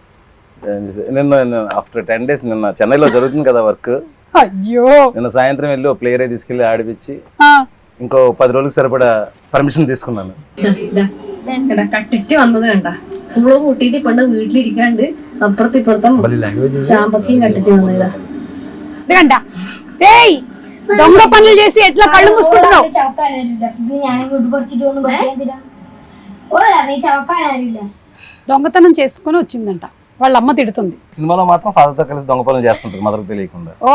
[SPEAKER 5] నిన్న ఆఫ్టర్ 10 days, నిన్న చెన్నైలో జరుగుతుంది కదా వర్క్.
[SPEAKER 1] అయ్యో,
[SPEAKER 5] నిన్న సాయంత్రం వెళ్ళి ప్లేయర్ తీసుకెళ్లి ఆడిపించి ఇంకో 10 రోజులకు സരിപടാ പെർമിഷൻ తీసుకున్నాను.
[SPEAKER 7] കട്ടിട്ട് വന്നത് കണ്ട സ്കൂള് കൂട്ടിട്ട് പണ്ട് വീട്ടിലിരിക്കാണ്ട് അപ്പുറത്ത് ഇപ്പുറത്തും ചാമ്പക്കയും കട്ടിട്ട് വന്നതാ.
[SPEAKER 1] దొంగ పనులు చేసి ఎట్లా కళ్ళు మూసుకుంటున్నావు? దొంగతనం చేసుకుని వచ్చిందంట, వాళ్ళ అమ్మ తిడుతుంది.
[SPEAKER 5] సినిమాలో మాత్రం ఫాదర్ తో కలిసి దొంగ పనులు చేస్తుంటారు మదర్ తెలియకుండా.
[SPEAKER 1] ఓ,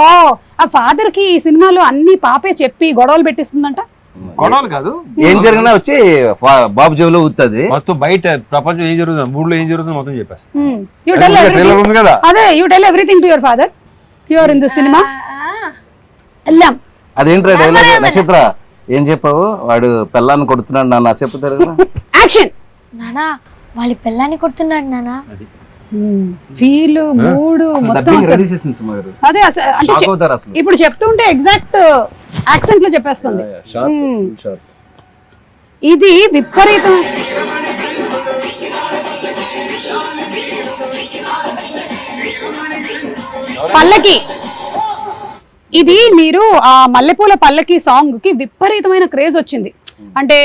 [SPEAKER 1] ఆ ఫాదర్ కి ఈ సినిమాలో అన్ని పాపే చెప్పి గొడవలు పెట్టిస్తుందంట.
[SPEAKER 3] గొడవలు కాదు,
[SPEAKER 5] ఏం జరిగినా వచ్చి బాబు చెవిలో ఊతుంది.
[SPEAKER 3] మొత్తం బయట ప్రపంచం ఏం జరుగుతుంది, ఊళ్ళో ఏం జరుగుతుంది మొత్తం చెప్పేస్తా.
[SPEAKER 1] అదే, you tell everything to your father. You are in the cinema.
[SPEAKER 5] అదేంట్రా డైలాగ్? నక్షత్ర ఏం చెప్పావు? వాడు పిల్లాన్ని కొడుతున్నాడు నాన్న చెప్తారు.
[SPEAKER 1] యాక్షన్.
[SPEAKER 6] నానా వాళ్ళ పిల్లాన్ని కొడుతున్నాడు నానా.
[SPEAKER 1] ఫీల్ మూడ్ మొత్తం అదే. అంటే ఇప్పుడు చెప్తుంటే ఎగ్జాక్ట్ యాక్సెంట్ లో చెప్పేస్తుంది. ఇది విపరీతం. పల్లకి, ఇది మీరు ఆ మల్లెపూల పల్లకి సాంగ్ కి విపరీతమైన క్రేజ్ వచ్చింది. అంటే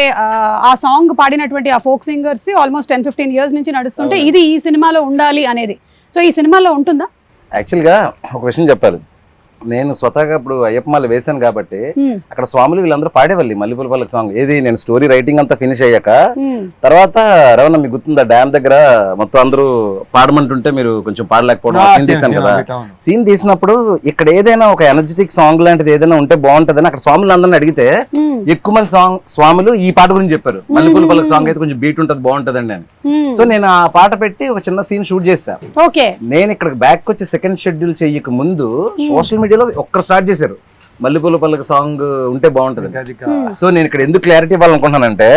[SPEAKER 1] ఆ సాంగ్ పాడినటువంటి ఆ ఫోక్ సింగర్స్ ఆల్మోస్ట్ 10-15 years నుంచి నడుస్తుంటే ఇది ఈ సినిమాలో ఉండాలి అనేది. సో ఈ సినిమాలో ఉంటుందా?
[SPEAKER 5] యాక్చువల్గా ఒక విషయం చెప్పాలి, నేను స్వతహాగా ఇప్పుడు అయ్యప్ప మాల వేశాను కాబట్టి అక్కడ స్వాములు వీళ్ళందరూ పాడేవాళ్ళు మల్లెపూల పల్లకి సాంగ్. ఏది నేను స్టోరీ రైటింగ్ అంతా ఫినిష్ అయ్యాక తర్వాత రవణ మీకు గుర్తుందా డ్యామ్ దగ్గర మొత్తం అందరూ పాడమంటుంటే మీరు కొంచెం పాడలేకపోవడం సీన్ తీసాను కదా. సీన్ తీసినప్పుడు ఇక్కడ ఏదైనా ఒక ఎనర్జెటిక్ సాంగ్ లాంటిది ఏదైనా ఉంటే బాగుంటదని అక్కడ స్వాములు అందరిని అడిగితే ఎక్కువ మంది స్వాములు ఈ పాట గురించి చెప్పారు. మల్లెపూల పల్లకి సాంగ్ అయితే కొంచెం బీట్ ఉంటుంది బాగుంటదండి అని. సో నేను ఆ పాట పెట్టి ఒక చిన్న సీన్ షూట్ చేశాను. నేను ఇక్కడ బ్యాక్ వచ్చి సెకండ్ షెడ్యూల్ చెయ్యక ముందు సోషల్ మీడియాలో ఒక్కరు స్టార్ట్ చేశారు మల్లెపూల పల్లకి సాంగ్ ఉంటే బాగుంటది. సో నేను ఇక్కడ ఎందుకు క్లారిటీ ఇవ్వాలనుకుంటున్నానంటే,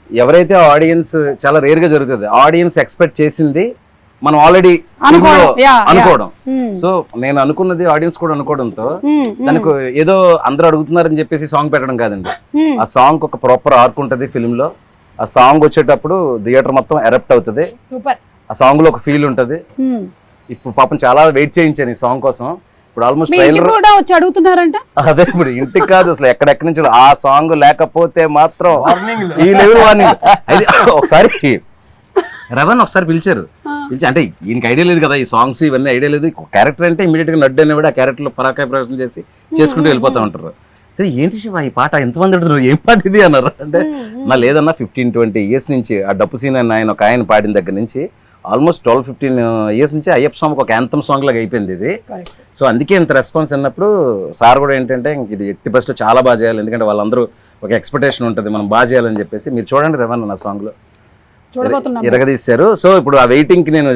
[SPEAKER 5] ఎవరైతే ఆడియన్స్ చాలా రేర్ గా జరుగుతుంది, ఆడియన్స్ ఎక్స్పెక్ట్ చేసింది మనం ఆల్రెడీ
[SPEAKER 1] అనుకోవడం, yeah,
[SPEAKER 5] అనుకోవడం.
[SPEAKER 1] Hmm.
[SPEAKER 5] సో నేను అనుకున్నది ఆడియన్స్ కూడా అనుకోవడంతో దానికి ఏదో అందరూ అడుగుతున్నారని చెప్పేసి సాంగ్ పెట్టడం కాదండి. ఆ సాంగ్ ఒక ప్రాపర్ ఆర్క్ ఉంటుంది ఫిల్మ్ లో. ఆ సాంగ్ వచ్చేటప్పుడు థియేటర్ మొత్తం ఎరప్ట్ అవుతుంది.
[SPEAKER 1] సూపర్.
[SPEAKER 5] ఆ సాంగ్ లో ఒక ఫీల్ ఉంటది. ఇప్పుడు పాపం చాలా వెయిట్ చేయించాను ఈ సాంగ్ కోసం. ఇప్పుడు ఆల్మోస్ట్ ట్రైలర్
[SPEAKER 1] కూడా వచ్చి అడుగుతున్నారంట.
[SPEAKER 5] అదే ఇప్పుడు ఇంటికి కాదు అసలు ఎక్కడెక్కడి నుంచి ఆ సాంగ్ లేకపోతే మాత్రం ఈ లెవెల్ వార్నింగ్. అది ఒకసారి రవణ్ ఒకసారి పిలిచారు. పిలిచి అంటే ఈయనకి ఐడియా లేదు కదా ఈ సాంగ్స్ ఇవన్నీ ఐడియా లేదు. క్యారెక్టర్ అంటే ఇమీడియట్ గా నడ్డు అనేవాడు ఆ క్యారెక్టర్ లో పరాకాయ ప్రవేశం చేసి చేసుకుంటూ వెళ్ళిపోతా ఉంటారు. సరే ఏంటి శివ ఈ పాట ఎంతమంది అడుగుతున్నారు ఏం పాట ఇది అన్నారు. అంటే నా లేదన్నా 15-20 years నుంచి ఆ డప్పు సీన్ అని ఆయన ఒక ఆయన పాడిన దగ్గర నుంచి ఆల్మోస్ట్ 12-15 years నుంచి అయ్యప్ప సాంగ్ ఒక యాంథమ్ సాంగ్ లాగా అయిపోయింది ఇది. సో అందుకే ఇంత రెస్పాన్స్ అన్నప్పుడు సార్ కూడా ఏంటంటే ఇది ఎట్టి బస్లో చాలా బాగా చేయాలి, ఎందుకంటే వాళ్ళందరూ ఒక ఎక్స్పెక్టేషన్ ఉంటుంది మనం బాగా చేయాలని చెప్పేసి. మీరు చూడండి రవణ నా సాంగ్ లో ఇరగదీశారు. సో ఇప్పుడు ఆ వెయిటింగ్ కి నేను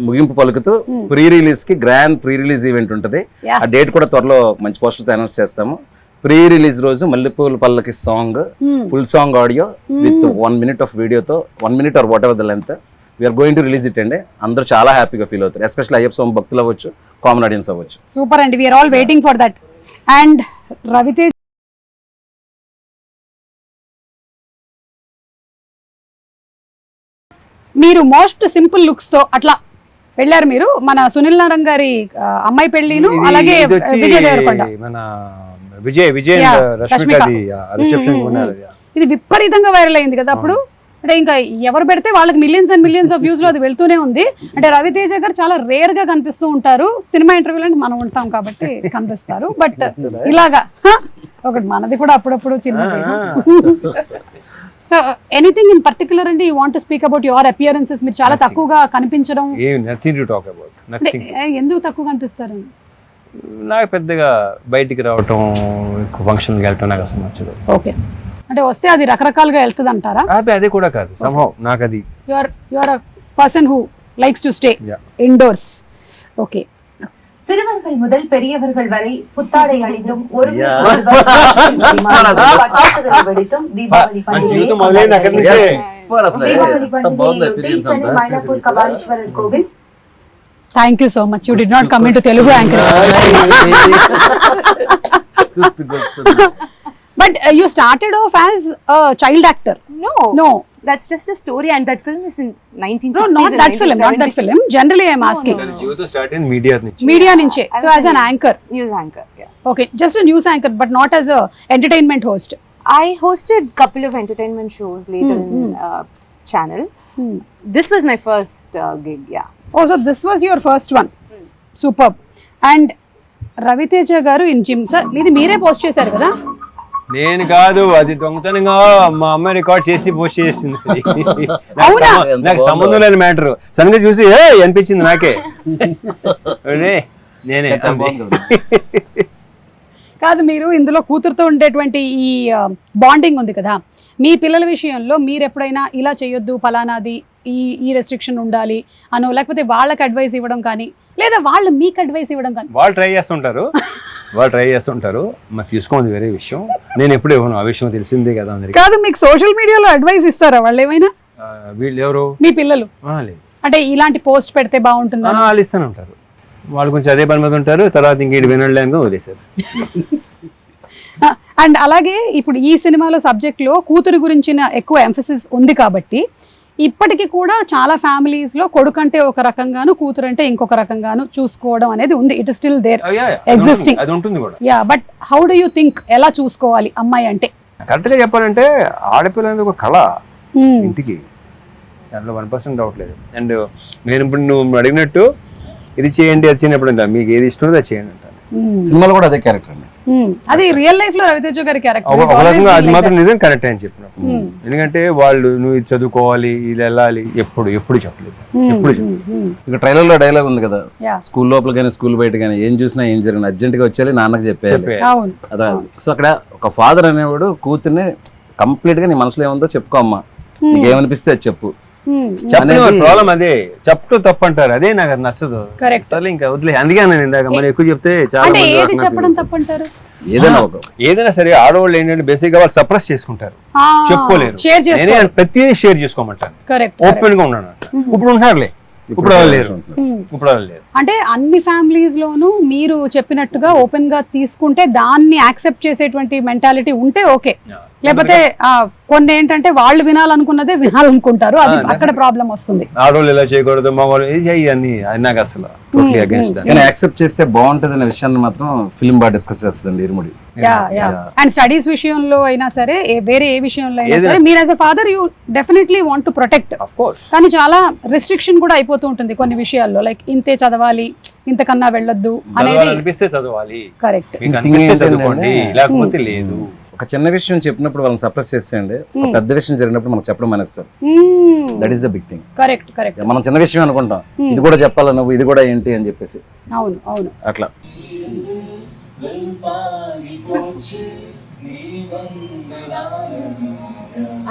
[SPEAKER 5] ముగింపు పలుకుతూ ప్రీ రిలీజ్ కి గ్రాండ్ ప్రీ రిలీజ్ ఈవెంట్ ఉంటుంది. ఆ డేట్ కూడా త్వరలో మంచి పోస్టర్తో అనౌన్స్ చేస్తాము. ప్రీ రిలీజ్ రోజు మల్లెపూల పల్లకి song full song audio with 1 minute of వీడియోతో 1 minute or whatever the length we're going to release it అండి. అందరూ చాలా హ్యాపీగా ఫీల్ అవుతారు, ఎస్పెషల్లీ అయ్యప్ప స్వామి భక్తులు అవ్వచ్చు, కామన్ ఆడియన్స్ అవ్వచ్చు.
[SPEAKER 1] సూపర్ అండి, we're all waiting for that. And Raviteja మీరు మోస్ట్ సింపుల్ లుక్స్ తో అట్లా వెళ్ళారు మీరు. మన సునీల్ నారాయణ గారి అమ్మాయి పెళ్లిను, అలాగే విజయ్ దేవరకొండ,
[SPEAKER 3] మన విజయ్ రిసెప్షన్ ఉన్నారు.
[SPEAKER 1] ఇది విపరీతంగా వైరల్ అయింది కదా అప్పుడు. అంటే ఇంకా ఎవరు పెడితే వాళ్ళకి millions and millions of views లో అది వెళ్తూనే ఉంది. అంటే రవితేజ గారు చాలా రేర్ గా కనిపిస్తూ ఉంటారు. సినిమా ఇంటర్వ్యూలో అంటే మనం ఉంటాం కాబట్టి కనిపిస్తారు. బట్ ఇలాగా ఒకటి మనది కూడా అప్పుడప్పుడు చిన్న. సో ఎనీథింగ్ ఇన్ పర్టికులర్ అండి you want to speak about your appearances? మీరు చాలా తక్కువగా కనిపించడం. ఎందుకు తక్కువ కనిపిస్తారు?
[SPEAKER 3] నాకు పెద్దగా బయటికి రావటం, ఎక్కువ ఫంక్షన్కి వెళ్ళటం నాకు అసలు నచ్చదు.
[SPEAKER 1] ఓకే, అంటే వస్తే అది రకరకాలుగా వెళ్తుంది అంటారా?
[SPEAKER 3] అదే కూడా కాదు, somehow నాకు అది
[SPEAKER 1] you are a person who likes to stay indoors. Okay.
[SPEAKER 8] சிறுவர்கள் முதல் பெரியவர்கள் வரை புத்தாடை அணிந்தும் ஒரு வெடித்தும் தீபாவளி பண்டிகையை மயிலாப்பூர் கபாலீஸ்வரர் கோவில்.
[SPEAKER 1] Thank you so much. You did not come into Telugu anchor. But you started off as a child actor. No.
[SPEAKER 2] That's just a story, and that film is in 1960s.
[SPEAKER 1] No, not that film. Not that film. Generally, I am asking.
[SPEAKER 3] జీవితం స్టార్ట్ అయింది మీడియా నుంచి.
[SPEAKER 1] Media nunche. So as an anchor.
[SPEAKER 2] News anchor, yeah.
[SPEAKER 1] Okay, just a news anchor, but not as a entertainment host.
[SPEAKER 2] I hosted couple of entertainment shows later in channel. This was my first gig, yeah.
[SPEAKER 1] Oh, so this was your first one. Superb. And Raviteja garu in gym, sir, మీరే పోస్ట్ చేశారు కదా?
[SPEAKER 3] నేను కాదు, అది దొంగతనంగా మా అమ్మాయి రికార్డ్ చేసి పోస్ట్ చేసింది. నాకు సంబంధం లేని మ్యాటర్. సడన్గా చూసి అనిపించింది నాకే, నేనే.
[SPEAKER 1] కాదు, మీరు ఇందులో కూతురుతో ఉండేటువంటి ఈ బాండింగ్ ఉంది కదా, మీ పిల్లల విషయంలో మీరు ఎప్పుడైనా ఇలా చేయొద్దు పలానాది ఈ రెస్ట్రిక్షన్ ఉండాలి అనో, లేకపోతే వాళ్ళకి అడ్వైస్ ఇవ్వడం కానీ, లేదా వాళ్ళు మీకు అడ్వైస్ ఇవ్వడం కానీ?
[SPEAKER 3] వాళ్ళు ట్రై చేస్తుంటారు, మరి తీసుకోండి వేరే విషయం. నేను ఎప్పుడు ఇవ్వను, ఆ విషయం తెలిసిందే కదా అందరికి.
[SPEAKER 1] కాదు, మీకు సోషల్ మీడియాలో అడ్వైస్ ఇస్తారా వాళ్ళు ఏమైనా?
[SPEAKER 3] వీళ్ళు ఎవరు?
[SPEAKER 1] మీ పిల్లలు. అంటే ఇలాంటి పోస్ట్ పెడితే బాగుంటుంది
[SPEAKER 3] వాళ్ళు ఇస్తానే ఉంటారు. వాళ్ళు కొంచెం అదే పని మీద ఉంటారు, తర్వాత ఇంకేటి వినలేక వదిలేశారు.
[SPEAKER 1] అండ్ అలాగే ఇప్పుడు ఈ సినిమాలో సబ్జెక్ట్ లో కూతురు గురించిన ఎక్కువ ఎంఫసిస్ ఉంది కాబట్టి ఇప్పటికీ కూడా చాలా ఫ్యామిలీస్ లో కొడుకు అంటే ఒక రకంగాను, కూతురు అంటే ఇంకొక రకంగాను చూసుకోవడం అనేది ఉంది. It is still there existing.
[SPEAKER 3] అది ఉంటుంది కూడా.
[SPEAKER 1] Yeah, but how do you think ఎలా చూసుకోవాలి అమ్మాయి అంటే?
[SPEAKER 3] కరెక్ట్ గా చెప్పాలంటే ఆడపిల్ల అనేది ఒక కళ ఇంటికి, దాంట్లో 1% డౌట్ లేదు. అండ్ నేను ఇప్పుడు నువ్వు అడిగినట్టు ఇది చేయండి అది చేయనప్పుడు మీకు ఏది ఇష్టం అది చేయండి అంటాను.
[SPEAKER 5] సినిమాలో కూడా అదే క్యారెక్టర్ అండి.
[SPEAKER 1] అది రియల్ లైఫ్ లో రవితేజ గారి క్యారెక్టర్.
[SPEAKER 3] అది మాత్రం నిజం, కరెక్ట్ అని చెప్పినప్పుడు. ఎందుకంటే వాళ్ళు నువ్వు ఇది చదువుకోవాలి, ఇది వెళ్ళాలి, ఎప్పుడు చెప్పలేదు.
[SPEAKER 5] ఇక ట్రైలర్ లో డైలాగ్ ఉంది కదా, స్కూల్ లోపల కానీ స్కూల్ బయట కానీ ఏం చూసినా ఏం జరిగిన అర్జెంట్ గా వచ్చేయాలి, నాన్నకి చెప్పేయాలి. అదే. సో అక్కడ ఒక ఫాదర్ అనేవాడు కూతుర్ని కంప్లీట్ గా నీ మనసులో ఏముందో చెప్పుకో అమ్మా, నీకేమనిపిస్తే అది చెప్పు.
[SPEAKER 3] ప్రాబ్లం అదే, చెప్పు తప్పు అంటారు, అదే నాకు అది నచ్చదు. ఇంకా వదిలే. అందుకే నేను ఇందాక మరి ఎక్కువ చెప్తే చాలా
[SPEAKER 1] చెప్పడం తప్పు అంటారు.
[SPEAKER 3] ఏదైనా సరే ఆడవాళ్ళు ఏంటంటే బేసిక్ గా వాళ్ళు సప్రెస్ చేసుకుంటారు, చెప్పుకోలేరు. ప్రతిదీ షేర్ చేసుకోమంటారు, ఓపెన్ గా ఉన్నాను. ఇప్పుడు ఉంటున్నారులే, ఇప్పుడు వాళ్ళు లేరు. ఇప్పుడు వాళ్ళు లేరు.
[SPEAKER 1] అంటే అన్ని ఫ్యామిలీస్ లోనూ మీరు చెప్పినట్టుగా ఓపెన్ గా తీసుకుంటే దాన్ని యాక్సెప్ట్ చేసేటువంటి మెంటాలిటీ ఉంటే ఓకే. లేకపోతే కొన్ని ఏంటంటే వాళ్ళు వినాలనుకున్నదే వినాలనుకుంటారు, అది అక్కడ ప్రాబ్లం వస్తుంది.
[SPEAKER 3] ఆడవాళ్ళు ఇలా చేయకూడదు, మగవాళ్ళు ఇది చెయ్యి అని, అది నాకు అసలు టోటలీ అగైన్స్ దట్.
[SPEAKER 5] కానీ యాక్సెప్ట్ చేస్తే బాగుంటది అనే విషయాన్ని మాత్రం ఫిల్మ్ బాగా డిస్కస్ చేస్తుంది ఇరుముడి.
[SPEAKER 1] అండ్ స్టడీస్ విషయంలో అయినా సరే, వేరే ఏ విషయంలో అయినా సరే, మీరు as a father you definitely want to protect. కానీ చాలా రిస్ట్రిక్షన్ కూడా అయిపోతూ ఉంటుంది కొన్ని విషయాల్లో, లైక్ ఇంతే చదవాలి, ఇంతకన్నా వెళ్ళొద్దు అనేది.
[SPEAKER 3] అనిపిస్తే చదవాలి,
[SPEAKER 1] కరెక్ట్,
[SPEAKER 3] చదువుకోండి, లేకపోతే లేదు.
[SPEAKER 5] ఒక చిన్న విషయం చెప్పినప్పుడు వాళ్ళని సప్రెస్ చేస్తే అండి, ఒక పెద్ద విషయం జరిగినప్పుడు మనకు చెప్పడం మానేస్తారు. That is the big thing.
[SPEAKER 1] Correct correct.
[SPEAKER 5] మనం చిన్న విషయం అనుకుంటాం, ఇది కూడా చెప్పాలా నువ్వు, ఇది కూడా ఏంటి అని చెప్పేసి.
[SPEAKER 1] అవును అవును
[SPEAKER 5] అట్లా.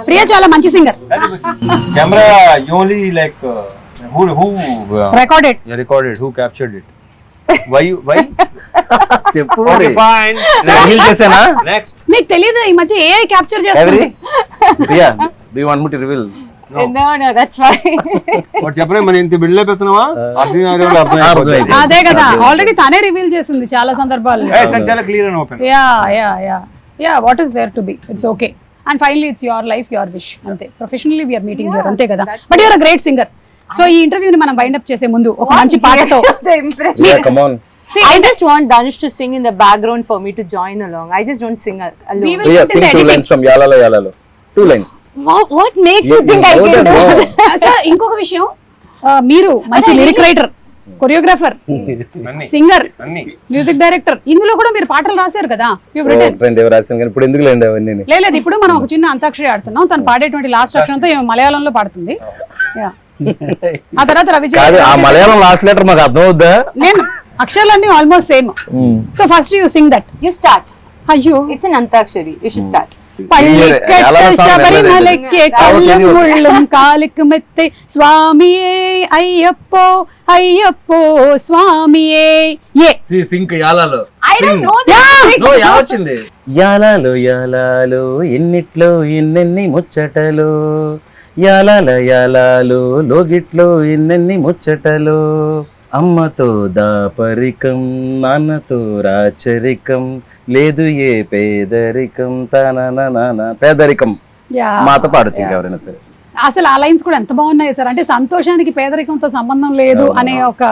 [SPEAKER 1] ప్రియా చాలా మంచి singer.
[SPEAKER 3] Camera only like who recorded, who captured it, why
[SPEAKER 5] చెప్పు.
[SPEAKER 3] fine,
[SPEAKER 5] చేసానా
[SPEAKER 3] next.
[SPEAKER 1] మీకు తెలియదు ఈ మధ్య ఏఐ క్యాప్చర్ చేస్తుంది.
[SPEAKER 5] Priya, do you want me to reveal?
[SPEAKER 2] No, that's fine.
[SPEAKER 3] వాడు చెప్పలే మన ఇంత బిల్డప్ ఎత్తున్నావా, అర్థం
[SPEAKER 1] అదే కదా, ఆల్రెడీ తనే రివీల్ చేసింది చాలా సందర్భాల్లో.
[SPEAKER 3] చాలా clear and open.
[SPEAKER 1] Yeah what is there to be, it's okay. And finally it's your life, your wish, అంతే. ప్రొఫెషనల్లీ వీఆర్ మీటింగ్ హియర్, అంతే కదా. But you're a great singer. So ఈ ఇంటర్వ్యూని మనం వైండ్ అప్ చేసే ముందు ఒక మంచి పాటతో.
[SPEAKER 5] Yeah, come on.
[SPEAKER 2] See, I just want Danush to sing in the background for me to join along. I just don't sing alone.
[SPEAKER 1] We will
[SPEAKER 5] Priya,
[SPEAKER 1] put in
[SPEAKER 5] sing
[SPEAKER 1] the
[SPEAKER 5] 2
[SPEAKER 1] editing.
[SPEAKER 5] lines from Yalalo Yalalo. 2 lines.
[SPEAKER 2] What makes you think I can do?
[SPEAKER 1] Sir ఇంకొక విషయం, మీరు మంచి lyric writer, choreographer, singer, music director, ఇందులో కూడా మీరు పాటలు రాశారు కదా.
[SPEAKER 5] ఇప్పుడు ఎందుకు లేండి అవన్నీ.
[SPEAKER 1] లేదు, ఇప్పుడు మనం ఒక చిన్న అంతాక్షరి ఆడుతున్నాం, తను పాడేటువంటి లాస్ట్ అక్షరంతో మలయాళంలో పాడుతుంది. ఆ తర్వాత రవిచంద్ర,
[SPEAKER 5] ఆ మలయాళం లాస్ట్ లెటర్ మాకు అర్థం అవుద్దా?
[SPEAKER 1] నేను అక్షరాలన్నీ almost same. So first you sing that.
[SPEAKER 2] You start.
[SPEAKER 1] అయ్యో,
[SPEAKER 2] It's an antakshari. You should start.
[SPEAKER 1] కాలికి మెత్తే స్వామియే అయ్యప్పో అయ్యప్పో స్వామియే.
[SPEAKER 5] Sync యాలాలో.
[SPEAKER 2] I don't know that.
[SPEAKER 5] వచ్చింది. యాలాలో యాలాలో ఎన్నిట్లో ఎన్నెన్ని ముచ్చటలో, యాలాల యాలాలో లోగిట్లో ఎన్నెన్ని ముచ్చటలో, అమ్మతో దాపరికం నాన్నతో రాచరికం, లేదు ఏ పేదరికం తన పేదరికం. మాతో పాడొచ్చు ఇంకెవరైనా సరే.
[SPEAKER 1] అసలు ఆ లైన్స్ కూడా ఎంత బాగున్నాయి సార్. అంటే సంతోషానికి పేదరికంతో సంబంధం లేదు అనే ఒక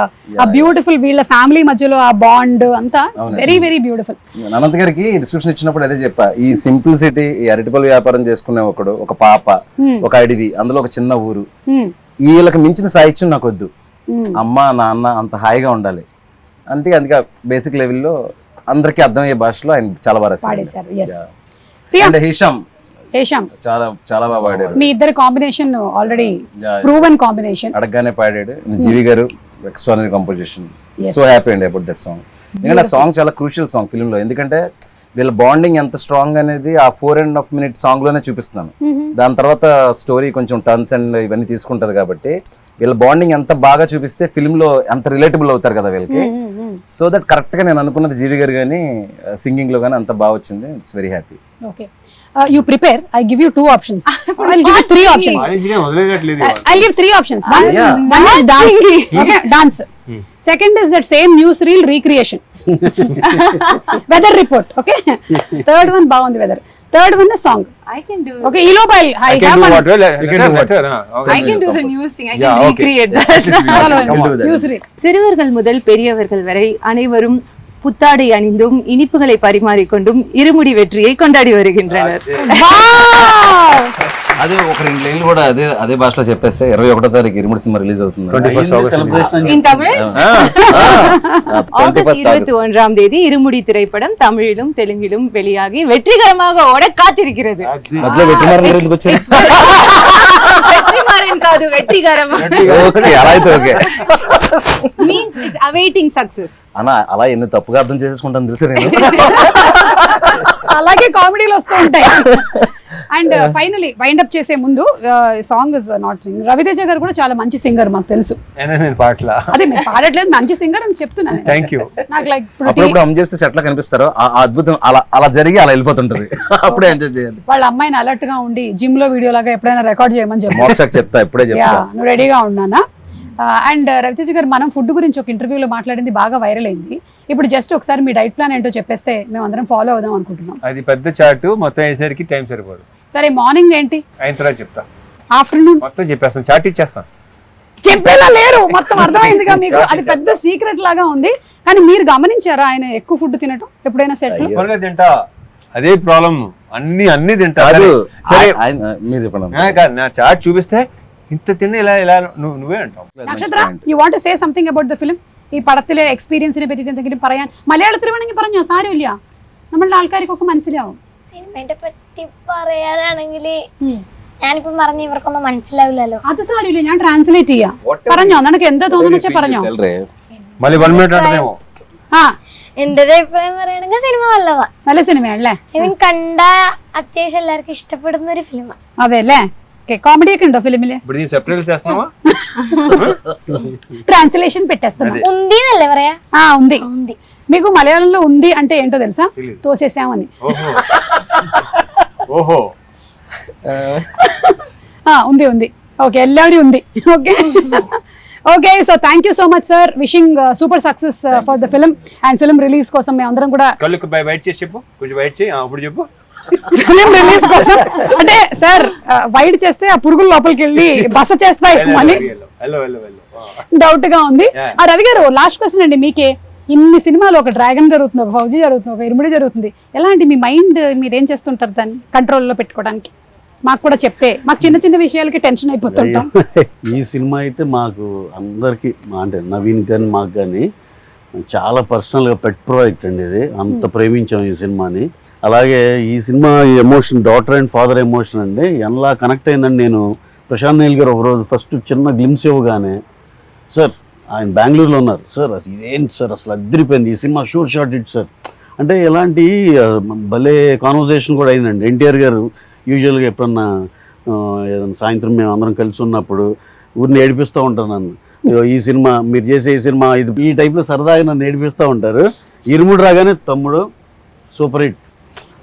[SPEAKER 1] బ్యూటిఫుల్, వీళ్ళ ఫ్యామిలీ మధ్యలో ఆ బాండ్ అంతా వెరీ వెరీ బ్యూటిఫుల్.
[SPEAKER 5] అనంత్ గారికి డిస్క్రిప్షన్ ఇచ్చినప్పుడు అదే చెప్పా, ఈ సింప్లిసిటీ, ఈ అరటిపళ్ళు వ్యాపారం చేసుకునే ఒకడు, ఒక పాప, ఒక అడవి, అందులో ఒక చిన్న ఊరు, వీళ్ళకి మించిన సాహిత్యం నాకు వద్దు. అమ్మ నాన్న అంత హాయిగా ఉండాలి అంటే, అందుకే బేసిక్ లెవెల్లో అందరికీ అర్థమయ్యే భాషలో ఆయన చాలా బాగా రాశారు.
[SPEAKER 1] హేషామ్
[SPEAKER 5] చాలా చాలా బాగా పాడారు.
[SPEAKER 1] మీ ఇద్దరు కాంబినేషన్ ఆల్రెడీ ప్రూవెన్ కాంబినేషన్.
[SPEAKER 5] అడగగానే పాడాడు. జీవి గారు ఎక్స్ట్రానరీ కంపోజిషన్. సో హ్యాపీ అండి అబౌట్ దట్ సాంగ్. ఎందుకంటే ఆ సాంగ్ చాలా క్రూషియల్ సాంగ్ ఫిల్మ్ లో. ఎందుకంటే వీళ్ళ బాండింగ్ ఎంత స్ట్రాంగ్ అనేది ఆ 4.5 minute సాంగ్ లోనే చూపిస్తున్నాను. దాని తర్వాత స్టోరీ కొంచెం టర్న్స్ అండ్ ఇవన్నీ తీసుకుంటది కాబట్టి వీళ్ళ బాండింగ్ ఎంత బాగా చూపిస్తే ఫిల్మ్ లో అంత రిలేటబుల్ అవుతారు కదా వీళ్ళకి. సో దట్ కరెక్ట్ గా నేను అనుకున్నది జీవి గారు కానీ సింగింగ్ లో కానీ అంత బాగా వచ్చింది. It's very happy.
[SPEAKER 1] Okay, you prepare, I give you 2 options. I'll give you 3 options. I'll give 3 options. One is dance. Okay, dance. Second is that same newsreel recreation. Weather report. Okay. Third one baagundi weather. Third one is song.
[SPEAKER 2] I can do.
[SPEAKER 1] Okay, Ilobile. I can
[SPEAKER 2] do the news thing. I can recreate that.
[SPEAKER 1] Newsreel.
[SPEAKER 2] சிறுவர்கள் முதல் பெரியவர்கள் வரை அனைவரும் புத்தாடை அணிந்தும் இனிப்புகளை பரிமாறிக்கொண்டும் இருமுடி வெற்றியை கொண்டாடி வருகின்றனர்.
[SPEAKER 5] అదే ఒక 2 లైన్లు కూడా అదే భాషలో చెప్పేస్తే 21వ తారీఖు ఇరుముడి సినిమా రిలీజ్ అవుతుంది.
[SPEAKER 2] In Tamil? ஆகஸ்ட் 21ஆம் தேதி இருமுடி திரைப்படம் தமிழிலும் தெலுங்கிலும் வெளியாகி வெற்றிகரமாக ஓட காத்திருக்கிறது.
[SPEAKER 5] మధ్యలో వెట్టిమారన్ ఎందుకు వచ్చింది?
[SPEAKER 2] வெற்றிமாறன் కాదు, వెట్టిగరం.
[SPEAKER 5] ఓకే, అలా అయితే okay.
[SPEAKER 2] Means it's awaiting success.
[SPEAKER 5] అన్న అలా ఎన్ని తప్పుగా అర్థం చేసేసుకుంటాను తెలుసు నేను.
[SPEAKER 1] అలాగే కామెడీలు వస్తూ ఉంటాయి. అండ్ ఫైనలీ వైండ్ అప్ చేసే ముందు, song is not sing. Raviteja గారు కూడా చాలా మంచి సింగర్ మాకు తెలుసు.
[SPEAKER 3] నేను పాటలా
[SPEAKER 1] అదే మీరు పాడట్లేదు, మంచి సింగర్ అని చెప్తున్నాను.
[SPEAKER 3] Thank you.
[SPEAKER 1] నాకు లైక్
[SPEAKER 5] అప్పుడప్పుడు అమ్ చేస్తే సెట్లా కనిపిస్తారో ఆ అద్భుతం అలా జరిగి అలా వెళ్ళిపోతుంటది. అప్పుడే ఎంజాయ్ చేయాలి.
[SPEAKER 1] వాళ్ళ అమ్మాయిని అలర్ట్ గా ఉండి జిమ్ లో వీడియో లాగా ఎప్పుడైనా రికార్డ్ చేయమని చెప్పి
[SPEAKER 5] మోక్షకి చెప్తా, ఇప్పుడే చెప్తా.
[SPEAKER 1] నువ్వు రెడీగా ఉన్నానా? అండ్ రవితేజ గారు, మనం ఫుడ్ గురించి ఒక ఇంటర్వ్యూలో మాట్లాడింది బాగా వైరల్ అయింది. ఇప్పుడు జస్ట్ ఒకసారి మీ డైట్ ప్లాన్ ఏంటో చెప్పేస్తే మేము అందరం ఫాలో అవుదాం అనుకుంటున్నాం.
[SPEAKER 3] అది పెద్ద చార్ట్, మొత్తం అయ్యేసరికి టైం సరిపోదు.
[SPEAKER 1] సరే, మార్నింగ్ ఏంటి,
[SPEAKER 3] అయిన తర్వాత చెప్తా.
[SPEAKER 1] ఆఫ్టర్నూన్
[SPEAKER 3] మొత్తం చెప్పేస్తాను, చార్ట్ ఇచ్చేస్తాను.
[SPEAKER 1] చెప్పేలా లేరు, మొత్తం అర్థమైందిగా మీకు. అది పెద్ద సీక్రెట్ లాగా ఉంది. కానీ మీరు గమనించారా ఆయన ఎక్కువ ఫుడ్ తినటం ఎప్పుడైనా సెట్ లో?
[SPEAKER 3] తింటా, అదే ప్రాబ్లం. అన్ని తింటా.
[SPEAKER 5] మీరు చెప్పండి.
[SPEAKER 3] కాదు, నా చార్ట్ చూపిస్తే ఇంత తిన్న ఇలా ఇలా నువ్వే అంటావు.
[SPEAKER 1] നക്ഷത്ര, you want to say something about the film? ഈ പടത്തിലെ എക്സ്പീരിയൻസിനെ പറ്റിയിട്ട് എന്തെങ്കിലും പറയാൻ മലയാളത്തിൽ വേണമെങ്കിൽ പറഞ്ഞോ, സാരമില്ല, നമ്മളുടെ ആൾക്കാർക്കൊക്കെ മനസ്സിലാവും.
[SPEAKER 6] സിനിമയെ പറ്റി പറയാനാണെങ്കിൽ ഞാനിപ്പം പറഞ്ഞ ഇവർക്കൊന്നും മനസ്സിലാവില്ലല്ലോ.
[SPEAKER 1] അത് സാരമില്ല, ഞാൻ ട്രാൻസ്ലേറ്റ് ചെയ്യാം. പറഞ്ഞോ, നിനക്ക് എന്താ തോന്നുന്നു വെച്ചാൽ പറഞ്ഞോ.
[SPEAKER 3] మళ్ళీ 1 minute అంటేమో.
[SPEAKER 1] ആ,
[SPEAKER 6] എന്റെ ഒരു അഭിപ്രായം പറയുകയാണെങ്കിൽ സിനിമ നല്ലതാ,
[SPEAKER 1] നല്ല സിനിമയാണല്ലേ?
[SPEAKER 6] ഐ കണ്ട അത്യാവശ്യം എല്ലാവർക്കും ഇഷ്ടപ്പെടുന്ന ഒരു ഫിലിമാണ്.
[SPEAKER 1] അതെ അല്ലേ? కామెడీ ഒക്കെ ఉണ്ടో ఫిలిమిല്? ట్రాన్స్లేషన్ పెట్టేస్తున్నా.
[SPEAKER 6] ఉంది అല്ലേ പറയാ?
[SPEAKER 1] ఉంది.
[SPEAKER 6] ఉంది.
[SPEAKER 1] మీకు మలయాళంలో ఉంది అంటే ఏంటో తెలుసా? తోసేసామని.
[SPEAKER 3] ఓహో,
[SPEAKER 1] ఉంది ఉంది. ఓకే, ఎల్లాడి ఉంది. Okay okay, so thank you so much sir. Wishing super success for the film and film release కోసం మేము అందరం కూడా
[SPEAKER 3] కళ్ళకు బయట చేసి చెప్పు, కొంచెం బయట చేయి. అప్పుడు చెప్పు.
[SPEAKER 1] ఫిలిం రిలీజ్ కోసం అంటే సార్ వైడ్ చేస్తే ఆ పురుగులు లోపలికి వెళ్ళి బస చేస్తాయి అని డౌట్ గా ఉంది. ఆ రవి గారు, లాస్ట్ క్వశ్చన్ అండి మీకే. ఇన్ని సినిమాలు, ఒక డ్రాగన్ జరుగుతుంది, ఒక ఫౌజీ జరుగుతుంది, ఒక ఇరుముడి జరుగుతుంది, ఎలాంటి మీ మైండ్ మీరు ఏం చేస్తుంటారు దాన్ని కంట్రోల్లో పెట్టుకోవడానికి? మాకు కూడా చెప్తే, మాకు చిన్న చిన్న విషయాలకి టెన్షన్ అయిపోతుంటాం.
[SPEAKER 4] ఈ సినిమా అయితే మాకు అందరికి, అంటే నవీన్ కానీ మాకు కానీ చాలా పర్సనల్గా పెట్ ప్రాజెక్ట్ అండి ఇది. అంత ప్రేమించాం ఈ సినిమాని. అలాగే ఈ cinema emotion, daughter and father emotion అండి, ఎలా కనెక్ట్ అయిందని నేను ప్రశాంత్ నీల్ గారు ఒకరోజు ఫస్ట్ చిన్న గ్లిమ్స్ ఇవ్వగానే, సార్ ఆయన బెంగళూరులో ఉన్నారు, సార్ ఇదేంటి సార్ అసలు అద్దరిపోయింది, ఈ cinema sure shot it sir అంటే ఎలాంటి భలే కాన్వర్జేషన్ కూడా అయిందండి. ఎన్టీఆర్ గారు యూజువల్గా ఎప్పుడన్నా ఏదైనా సాయంత్రం మేము అందరం కలిసి ఉన్నప్పుడు ఊరిని ఏడిపిస్తూ ఉంటాను నన్ను, ఈ సినిమా మీరు చేసే ఈ సినిమా ఇది, ఈ టైప్లో సరదాగా నన్ను ఏడిపిస్తూ ఉంటారు. ఇరుముడు రాగానే తమ్ముడు సూపర్ హిట్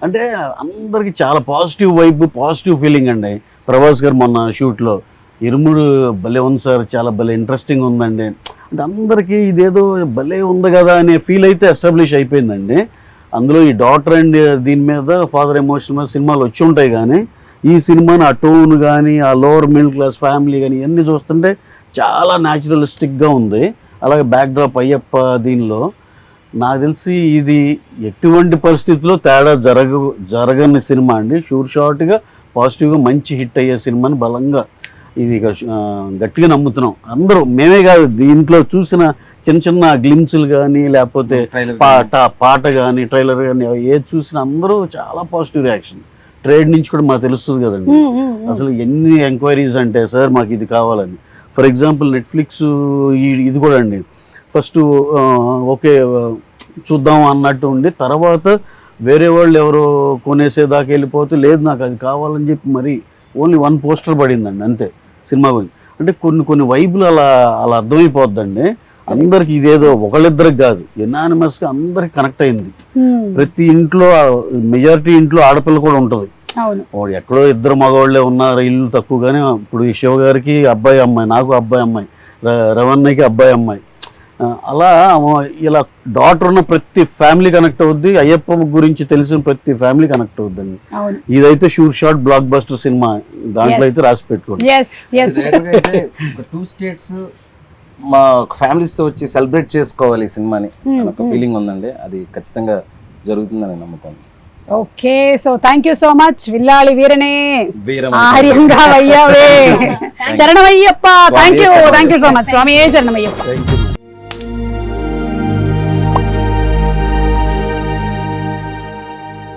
[SPEAKER 4] అంటే అందరికి చాలా పాజిటివ్ వైబ్, పాజిటివ్ ఫీలింగ్ అండి. ప్రభాస్ గారు మొన్న షూట్లో ఇరుముడు భలే ఉంది సార్, చాలా భలే ఇంట్రెస్టింగ్ ఉందండి అంటే అందరికీ ఇదేదో భలే ఉంది కదా అనే ఫీల్ అయితే ఎస్టాబ్లిష్ అయిపోయిందండి. అందులో ఈ డాటర్ అండ్ దీని మీద ఫాదర్ ఎమోషన్ మీద సినిమాలు వచ్చి ఉంటాయి, కానీ ఈ సినిమాని ఆ టోన్ కానీ, ఆ లోవర్ మిడిల్ క్లాస్ ఫ్యామిలీ కానీ ఇవన్నీ చూస్తుంటే చాలా న్యాచురలిస్టిక్గా ఉంది. అలాగే బ్యాక్డ్రాప్ అయ్యప్ప దీనిలో నాకు తెలిసి ఇది ఎటువంటి పరిస్థితుల్లో తేడా జరగని సినిమా అండి. షూర్ షార్ట్గా పాజిటివ్గా మంచి హిట్ అయ్యే సినిమాని బలంగా ఇది గట్టిగా నమ్ముతున్నాం అందరూ. మేమే కాదు, దీంట్లో చూసిన చిన్న చిన్న గ్లిమ్స్లు కానీ, లేకపోతే పాట కానీ, ట్రైలర్ కానీ ఏది చూసినా అందరూ చాలా పాజిటివ్ రియాక్షన్. ట్రేడ్ నుంచి కూడా మాకు తెలుస్తుంది కదండి, అసలు ఎన్ని ఎంక్వైరీస్ అంటే సార్ మాకు ఇది కావాలని. ఫర్ ఎగ్జాంపుల్ నెట్ఫ్లిక్స్ ఇది కూడా అండి, ఫస్ట్ ఓకే చూద్దాం అన్నట్టు ఉండి, తర్వాత వేరే వాళ్ళు ఎవరో కొనేసేదాకా వెళ్ళిపోతే లేదు నాకు అది కావాలని చెప్పి మరి ఓన్లీ 1 పోస్టర్ పడిందండి అంతే సినిమా గురించి. అంటే కొన్ని వైపులు అలా అర్థమైపోద్దండి అందరికి. ఇదేదో ఒకళ్ళిద్దరికి కాదు, ఎనానిమస్గా అందరికి కనెక్ట్ అయింది. ప్రతి ఇంట్లో, మెజారిటీ ఇంట్లో ఆడపిల్ల కూడా ఉంటుంది. వాడు ఎక్కడో 2 మగవాళ్ళే ఉన్నారు, ఇల్లు తక్కువ. కానీ ఇప్పుడు ఈ శివ గారికి అబ్బాయి అమ్మాయి, నాకు అబ్బాయి అమ్మాయి, రవణ్యకి అబ్బాయి అమ్మాయి, అలా ఇలా డాటర్ ఉన్న ప్రతి ఫ్యామిలీ కనెక్ట్ అవుద్ది. అయ్యప్ప గురించి తెలిసిన ప్రతి ఫ్యామిలీ కనెక్ట్ అవుద్దండి. ఇదైతే sure shot blockbuster cinema, దాంట్లో అయితే రాసి పెట్టుకోండి.
[SPEAKER 5] 2 స్టేట్స్ మా ఫ్యామిలీస్ తో వచ్చి సెలబ్రేట్ చేసుకోవాలి ఈ సినిమాని ఒక ఫీలింగ్ ఉందండి. అది ఖచ్చితంగా జరుగుతుందని నమ్మకం.
[SPEAKER 1] Okay, so thank you so much. విల్లాలి వీరనే ఆర్యంగా వయ్యావే, శరణమయ్యప్ప. Thank you so much. స్వామి శరణమయ్యప్ప.